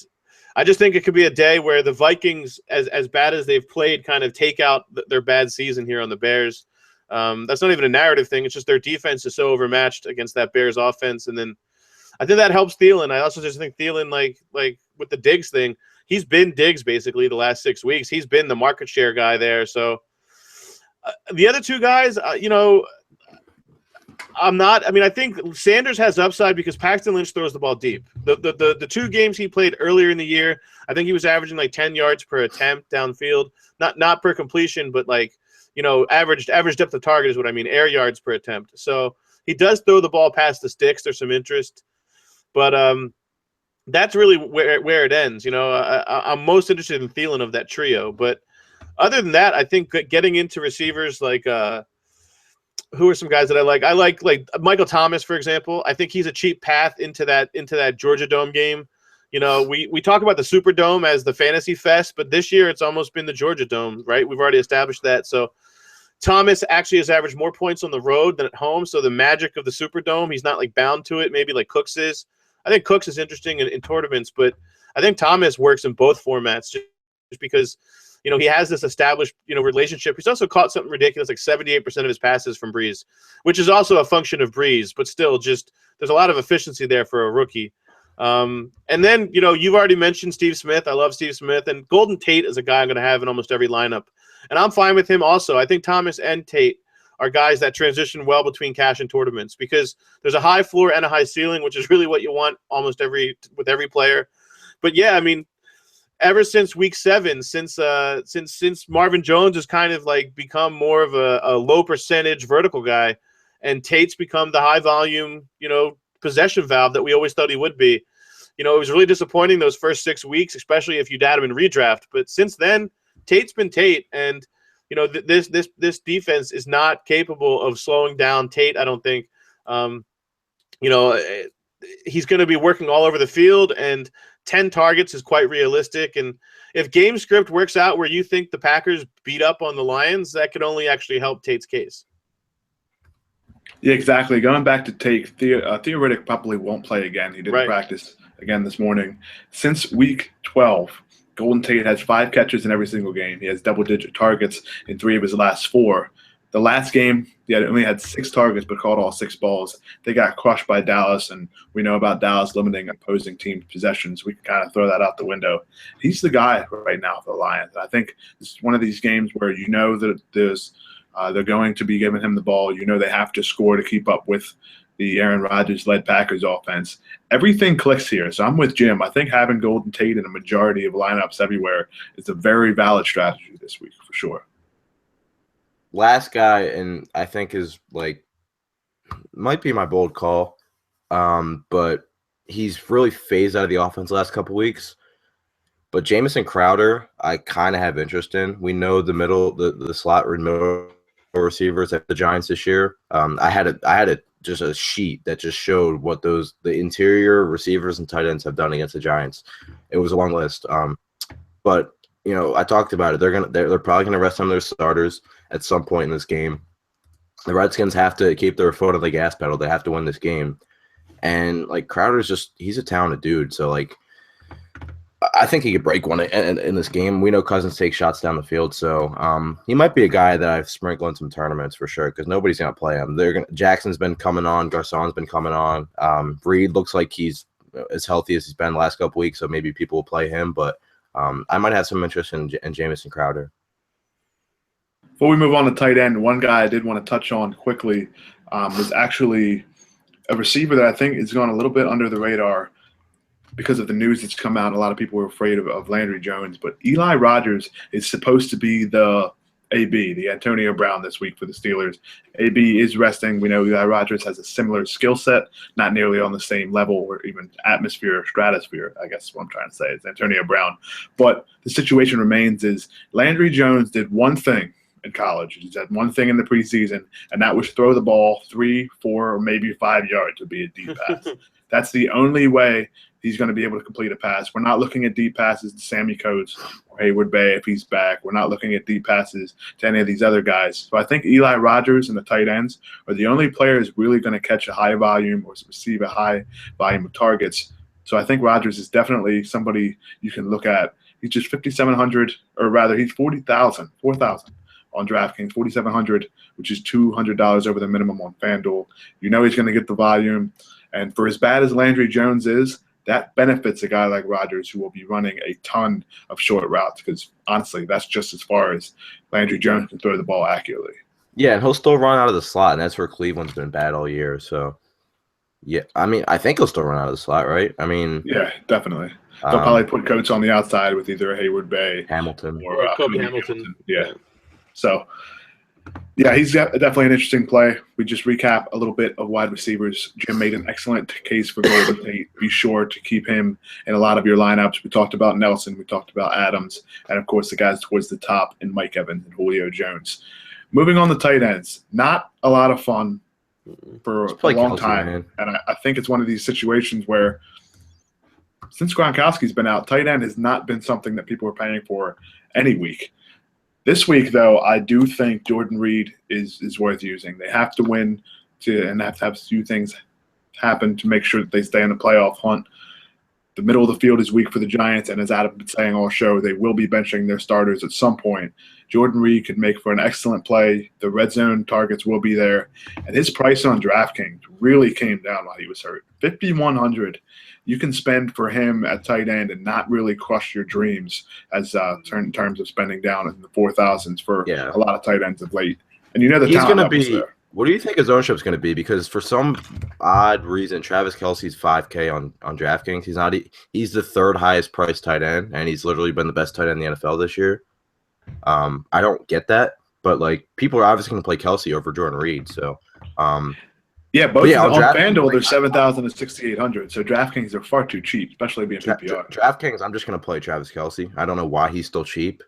I just think it could be a day where the Vikings, as bad as they've played, kind of take out their bad season here on the Bears. That's not even a narrative thing. It's just their defense is so overmatched against that Bears offense. And then I think that helps Thielen. I also just think Thielen, like with the Diggs thing, he's been Diggs basically the last 6 weeks. He's been the market share guy there. So the other 2 guys, I'm not. I mean, I think Sanders has upside because Paxton Lynch throws the ball deep. The 2 games he played earlier in the year, I think he was averaging like 10 yards per attempt downfield, not per completion, but like average depth of target is what I mean, air yards per attempt. So he does throw the ball past the sticks. There's some interest, but that's really where it ends. I'm most interested in Thielen of that trio, but other than that, I think getting into receivers like. Who are some guys that I like? I like Michael Thomas, for example. I think he's a cheap path into that Georgia Dome game. We talk about the Superdome as the fantasy fest, but this year it's almost been the Georgia Dome, right? We've already established that. So Thomas actually has averaged more points on the road than at home. So the magic of the Superdome, he's not like bound to it, maybe like Cooks is. I think Cooks is interesting in tournaments, but I think Thomas works in both formats just because – he has this established, relationship. He's also caught something ridiculous, like 78% of his passes from Breeze, which is also a function of Breeze, but still just there's a lot of efficiency there for a rookie. And then, you've already mentioned Steve Smith. I love Steve Smith. And Golden Tate is a guy I'm going to have in almost every lineup. And I'm fine with him also. I think Thomas and Tate are guys that transition well between cash and tournaments because there's a high floor and a high ceiling, which is really what you want with every player. But yeah, I mean, ever since week 7, since Marvin Jones has kind of like become more of a low percentage vertical guy, and Tate's become the high volume, possession valve that we always thought he would be. It was really disappointing those first 6 weeks, especially if you'd had him in redraft. But since then, Tate's been Tate, and this defense is not capable of slowing down Tate. I don't think. He's going to be working all over the field, and 10 targets is quite realistic. And if game script works out where you think the Packers beat up on the Lions, that could only actually help Tate's case. Yeah, exactly. Going back to Tate, Theoretic probably won't play again. He didn't practice again this morning. Since week 12, Golden Tate has 5 catches in every single game. He has double-digit targets in 3 of his last 4. The last game, he only had 6 targets but caught all 6 balls. They got crushed by Dallas, and we know about Dallas limiting opposing team possessions. We can kind of throw that out the window. He's the guy right now for the Lions. I think this is one of these games where that they're going to be giving him the ball. They have to score to keep up with the Aaron Rodgers-led Packers offense. Everything clicks here, so I'm with Jim. I think having Golden Tate in a majority of lineups everywhere is a very valid strategy this week for sure. Last guy, and I think is might be my bold call, but he's really phased out of the offense the last couple weeks. But Jamison Crowder, I kind of have interest in. We know the slot middle receivers at the Giants this year. I had just a sheet that just showed what the interior receivers and tight ends have done against the Giants. It was a long list, but I talked about it. They're probably gonna rest some of their starters at some point in this game. The Redskins have to keep their foot on the gas pedal. They have to win this game. And Crowder's he's a talented dude. So I think he could break one in this game. We know Cousins takes shots down the field, so he might be a guy that I've sprinkled in some tournaments for sure because nobody's gonna play him. Jackson's been coming on, Garcon's been coming on. Reed looks like he's as healthy as he's been the last couple weeks, so maybe people will play him. But I might have some interest in Jamison Crowder. Before we move on to tight end, one guy I did want to touch on quickly was actually a receiver that I think is gone a little bit under the radar because of the news that's come out. A lot of people were afraid of Landry Jones, but Eli Rogers is supposed to be the AB, the Antonio Brown this week for the Steelers. AB is resting. We know Eli Rogers has a similar skill set, not nearly on the same level or even atmosphere or stratosphere, I guess is what I'm trying to say, is Antonio Brown. But the situation remains is Landry Jones did one thing in college. He had one thing in the preseason, and that was throw the ball 3, 4, or maybe 5 yards to be a deep pass. That's the only way he's going to be able to complete a pass. We're not looking at deep passes to Sammy Coates or Haywood Bay if he's back. We're not looking at deep passes to any of these other guys. So I think Eli Rogers and the tight ends are the only players really going to catch a high volume or receive a high volume of targets. So I think Rogers is definitely somebody you can look at. He's just 5,700, or rather he's 4,000 on DraftKings, 4,700, which is $200 over the minimum on FanDuel. You know he's going to get the volume. And for as bad as Landry Jones is, that benefits a guy like Rodgers who will be running a ton of short routes because, honestly, that's just as far as Landry Jones can throw the ball accurately. Yeah, and he'll still run out of the slot, and that's where Cleveland's been bad all year. So, yeah, I mean, I think he'll still run out of the slot, right? I mean, Yeah, definitely. They'll probably put Coates on the outside with either Hayward Bay Hamilton. or Kobe Hamilton. Yeah. So, yeah, he's definitely an interesting play. We just recap a little bit of wide receivers. Jim made an excellent case for Golden Tate. Be sure to keep him in a lot of your lineups. We talked about Nelson. We talked about Adams. And, of course, the guys towards the top in Mike Evans and Julio Jones. Moving on to tight ends. Not a lot of fun for a long time. Man. And I think it's one of these situations where since Gronkowski's been out, tight end has not been something that people are paying for any week. This week, though, I do think Jordan Reed is worth using. They have to win and have to have a few things happen to make sure that they stay in the playoff hunt. The middle of the field is weak for the Giants, and as Adam been saying all show, they will be benching their starters at some point. Jordan Reed could make for an excellent play. The red zone targets will be there. And his price on DraftKings really came down while he was hurt. $5,100 you can spend for him at tight end and not really crush your dreams as in terms of spending down in the 4,000s for a lot of tight ends of late. And you know the talent levels there. What do you think his ownership is going to be? Because for some odd reason, Travis Kelce's $5K on DraftKings. He's the third highest priced tight end, and he's literally been the best tight end in the NFL this year. I don't get that, but like people are obviously going to play Kelce over Jordan Reed. So, on FanDuel they're 7,000 and 6,800. So DraftKings are far too cheap, especially being PPR. DraftKings, I'm just going to play Travis Kelce. I don't know why he's still cheap.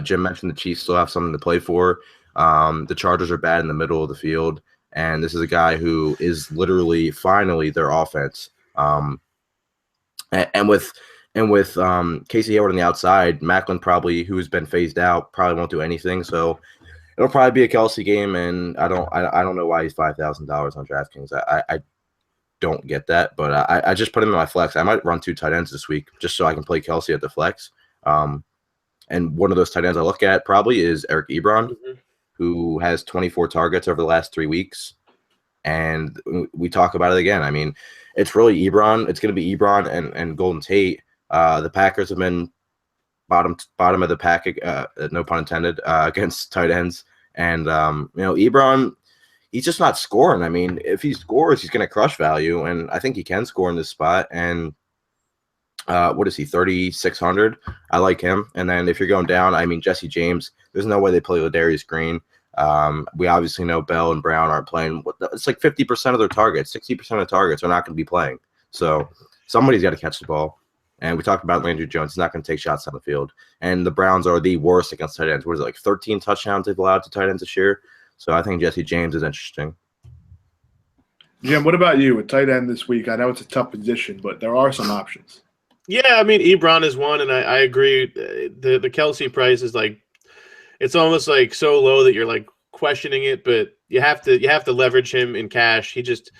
Jim mentioned the Chiefs still have something to play for. The Chargers are bad in the middle of the field, and this is a guy who is literally finally their offense. And with Casey Hayward on the outside, Macklin probably, who's been phased out, probably won't do anything. So it'll probably be a Kelce game, and I don't know why he's $5,000 on DraftKings. I don't get that, but I just put him in my flex. I might run 2 tight ends this week just so I can play Kelce at the flex. And one of those tight ends I look at probably is Eric Ebron, who has 24 targets over the last 3 weeks. And we talk about it again. I mean, it's really Ebron. It's going to be Ebron and Golden Tate. The Packers have been bottom of the pack, no pun intended, against tight ends. And, Ebron, he's just not scoring. I mean, if he scores, he's going to crush value. And I think he can score in this spot. And what is he, 3,600? I like him. And then if you're going down, I mean, Jesse James, there's no way they play Ladarius Green. We obviously know Bell and Brown aren't playing. It's like 50% of their targets, 60% of the targets are not going to be playing. So somebody's got to catch the ball. And we talked about Landry Jones. He's not going to take shots down the field. And the Browns are the worst against tight ends. What is it, like 13 touchdowns they've allowed to tight ends this year? So I think Jesse James is interesting. Jim, what about you with tight end this week? I know it's a tough position, but there are some options. Yeah, I mean, Ebron is one, and I agree. The Kelce price is like, it's almost like so low that you're like questioning it, but you have to leverage him in cash. He just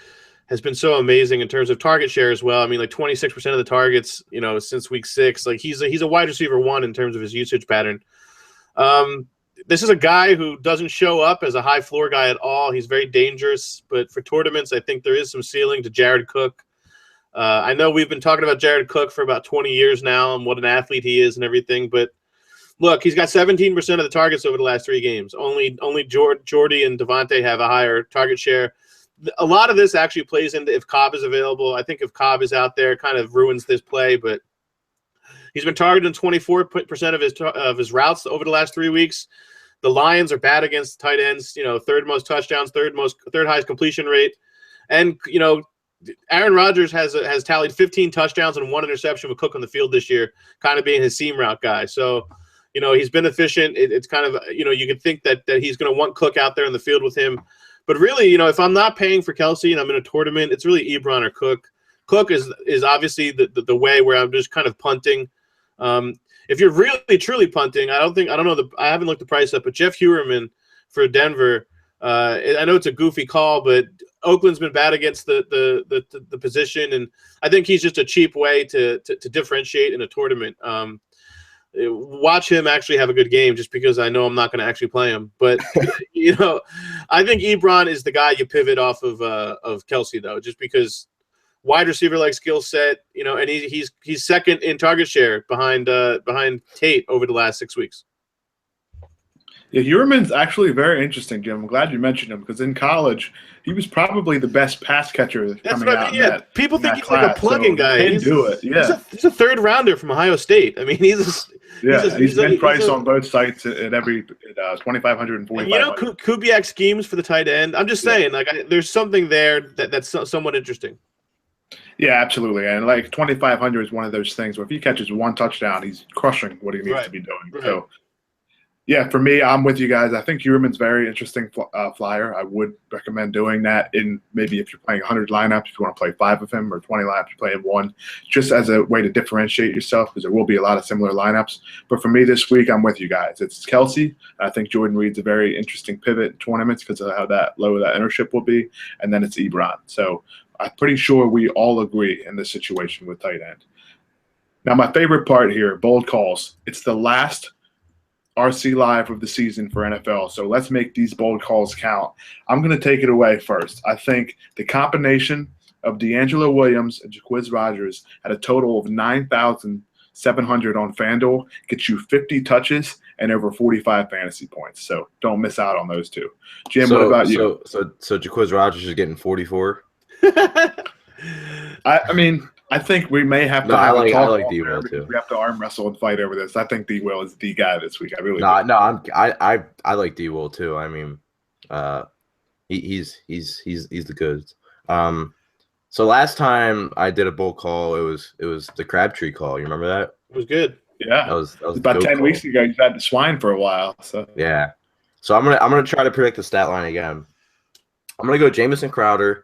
has been so amazing in terms of target share as well. I mean, like 26% of the targets, since week 6. Like he's a wide receiver 1 in terms of his usage pattern. This is a guy who doesn't show up as a high floor guy at all. He's very dangerous, but for tournaments, I think there is some ceiling to Jared Cook. I know we've been talking about Jared Cook for about 20 years now and what an athlete he is and everything, but look, he's got 17% of the targets over the last 3 games. Only Jordy and Devontae have a higher target share. A lot of this actually plays into if Cobb is available. I think if Cobb is out there, it kind of ruins this play, but he's been targeted 24% of his routes over the last 3 weeks. The Lions are bad against tight ends, third most touchdowns, third highest completion rate. And, Aaron Rodgers has tallied 15 touchdowns and 1 interception with Cook on the field this year, kind of being his seam route guy. So, he's been efficient. It's kind of, you could think that he's going to want Cook out there in the field with him. But really, if I'm not paying for Kelce and I'm in a tournament, it's really Ebron or Cook. Cook is obviously the way where I'm just kind of punting. If you're really truly punting, I haven't looked the price up, but Jeff Heuerman for Denver. I know it's a goofy call, but Oakland's been bad against the position, and I think he's just a cheap way to differentiate in a tournament. Watch him actually have a good game, just because I know I'm not going to actually play him. But I think Ebron is the guy you pivot off of Kelce, though, just because wide receiver like skill set, and he's second in target share behind Tate over the last 6 weeks. Yeah, Heuerman's actually very interesting, Jim. I'm glad you mentioned him because in college, he was probably the best pass catcher That's coming what I out mean. Yeah, people in think that he's like a class. plug-in So guy. he can do it. Yeah, he's a third rounder from Ohio State. I mean, he's been priced a on both sites at every 2,500 and and you know 4,500. Kubiak schemes for the tight end. I'm just saying, like, there's something there that's somewhat interesting. Yeah, absolutely. And like 2,500 is one of those things where if he catches one touchdown, he's crushing what he needs to be doing. Right. So, yeah, for me, I'm with you guys. I think Heuerman's very interesting flyer. I would recommend doing that in maybe if you're playing 100 lineups, if you want to play 5 of him, or 20 lineups, you play him 1, just as a way to differentiate yourself because there will be a lot of similar lineups. But for me this week, I'm with you guys. It's Kelsey. I think Jordan Reed's a very interesting pivot in tournaments because of how low that ownership will be. And then it's Ebron. So I'm pretty sure we all agree in this situation with tight end. Now, my favorite part here, bold calls. It's the last RC Live of the season for NFL. So let's make these bold calls count. I'm going to take it away first. I think the combination of D'Angelo Williams and Jacquizz Rodgers at a total of 9,700 on FanDuel gets you 50 touches and over 45 fantasy points. So don't miss out on those two. Jim, what about you? So Jacquizz Rodgers is getting 44. I mean, I think we may have to. I have like a talk D-Will too. We have to arm wrestle and fight over this. I think D-Will is the guy this week. I really do. I like D-Will too. I mean, he's the goods. So last time I did a bull call, it was the Crabtree call. You remember that? It was good. Yeah, that was about 10 weeks ago. You had the swine for a while. So yeah. So I'm gonna try to predict the stat line again. I'm gonna go Jamison Crowder.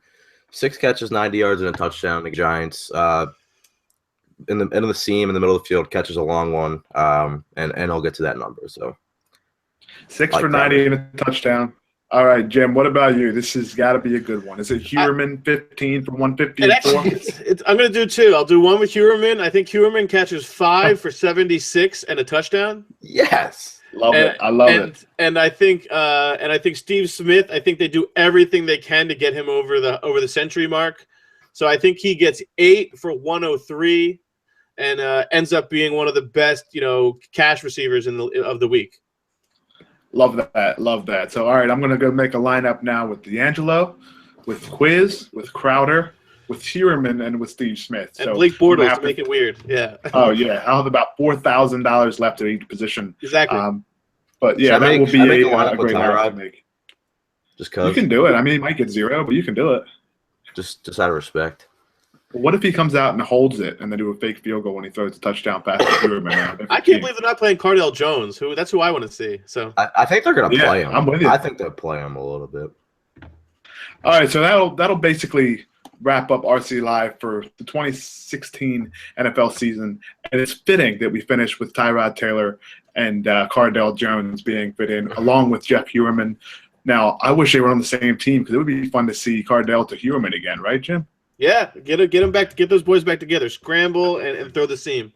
6 catches, 90 yards, and a touchdown. The Giants in the end of the seam in the middle of the field catches a long one, and I'll get to that number. So 6 for 90 and a touchdown. All right, Jim. What about you? This has got to be a good one. Is it Heuerman 15 for 154? I'm going to do 2. I'll do one with Heuerman. I think Heuerman catches 5 for 76 and a touchdown. Yes. Love it. I love it. And I think Steve Smith, I think they do everything they can to get him over the century mark. So I think he gets 8 for 103 and ends up being one of the best, cash receivers of the week. Love that. So all right, I'm gonna go make a lineup now with D'Angelo, with Quiz, with Crowder, with Heuerman, and with Steve Smith. And Blake Bortles to make it weird. Yeah. Oh yeah, I'll have about $4,000 left at each position. Exactly. But yeah, that will be a great lineup to make. Just cause you can do it. I mean, he might get 0, but you can do it. Just out of respect. What if he comes out and holds it and then do a fake field goal when he throws a touchdown pass to Heuerman? I can't believe they're not playing Cardell Jones. That's who I want to see. So I think they're going to play him. I'm with you. I think they'll play him a little bit. All right, so that'll basically wrap up RC Live for the 2016 NFL season, and it's fitting that we finish with Tyrod Taylor and Cardell Jones being fit in, along with Jeff Heuerman. Now, I wish they were on the same team because it would be fun to see Cardell to Heuerman again, right, Jim? Yeah, get those boys back together, scramble and throw the seam.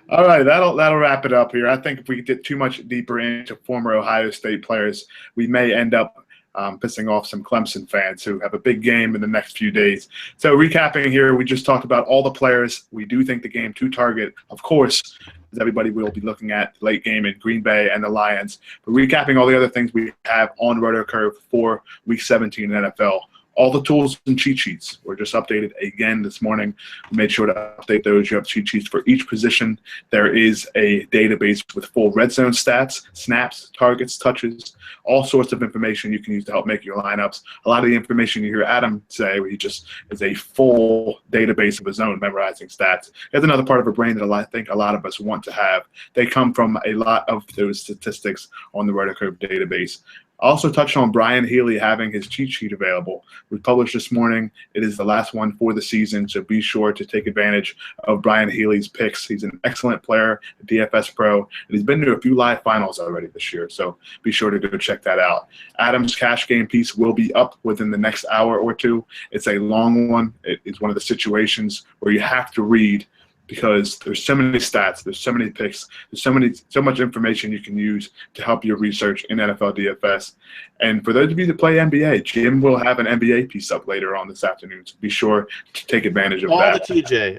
All right, that'll wrap it up here. I think if we get too much deeper into former Ohio State players, we may end up pissing off some Clemson fans who have a big game in the next few days. So recapping here, we just talked about all the players. We do think the game to target, of course, as everybody will be looking at the late game in Green Bay and the Lions. But recapping all the other things we have on RotoCurve for Week 17 in NFL. All the tools and cheat sheets were just updated again this morning. We made sure to update those. You have cheat sheets for each position. There is a database with full red zone stats, snaps, targets, touches, all sorts of information you can use to help make your lineups. A lot of the information you hear Adam say, where he just is a full database of his own memorizing stats. There's another part of a brain that I think a lot of us want to have. They come from a lot of those statistics on the RotoCurve database. I also touched on Brian Healy having his cheat sheet available. We published this morning. It is the last one for the season, so be sure to take advantage of Brian Healy's picks. He's an excellent player, a DFS pro, and he's been to a few live finals already this year, so be sure to go check that out. Adam's cash game piece will be up within the next hour or two. It's a long one. It is one of the situations where you have to read because there's so many stats, there's so many picks, there's so much information you can use to help your research in NFL DFS. And for those of you that play NBA, Jim will have an NBA piece up later on this afternoon, so be sure to take advantage of that.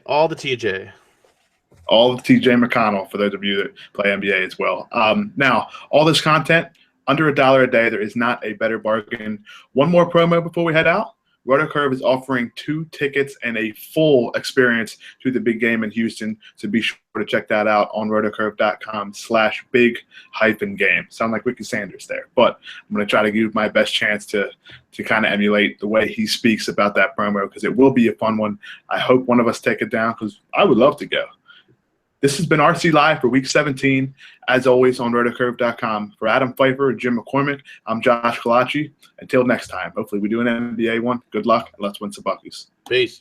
All the TJ McConnell for those of you that play NBA as well. Now, all this content Under $1 a day, there is not a better bargain. One more promo before we head out. RotoCurve is offering 2 tickets and a full experience to the big game in Houston. So be sure to check that out on rotocurve.com/big-game. Sound like Ricky Sanders there, but I'm going to try to give my best chance to kind of emulate the way he speaks about that promo, because it will be a fun one. I hope one of us take it down, because I would love to go. This has been RC Live for Week 17, as always on rotocurve.com. For Adam Pfeiffer and Jim McCormick, I'm Josh Kalachi. Until next time, hopefully we do an NBA one. Good luck, and let's win some Buckies. Peace.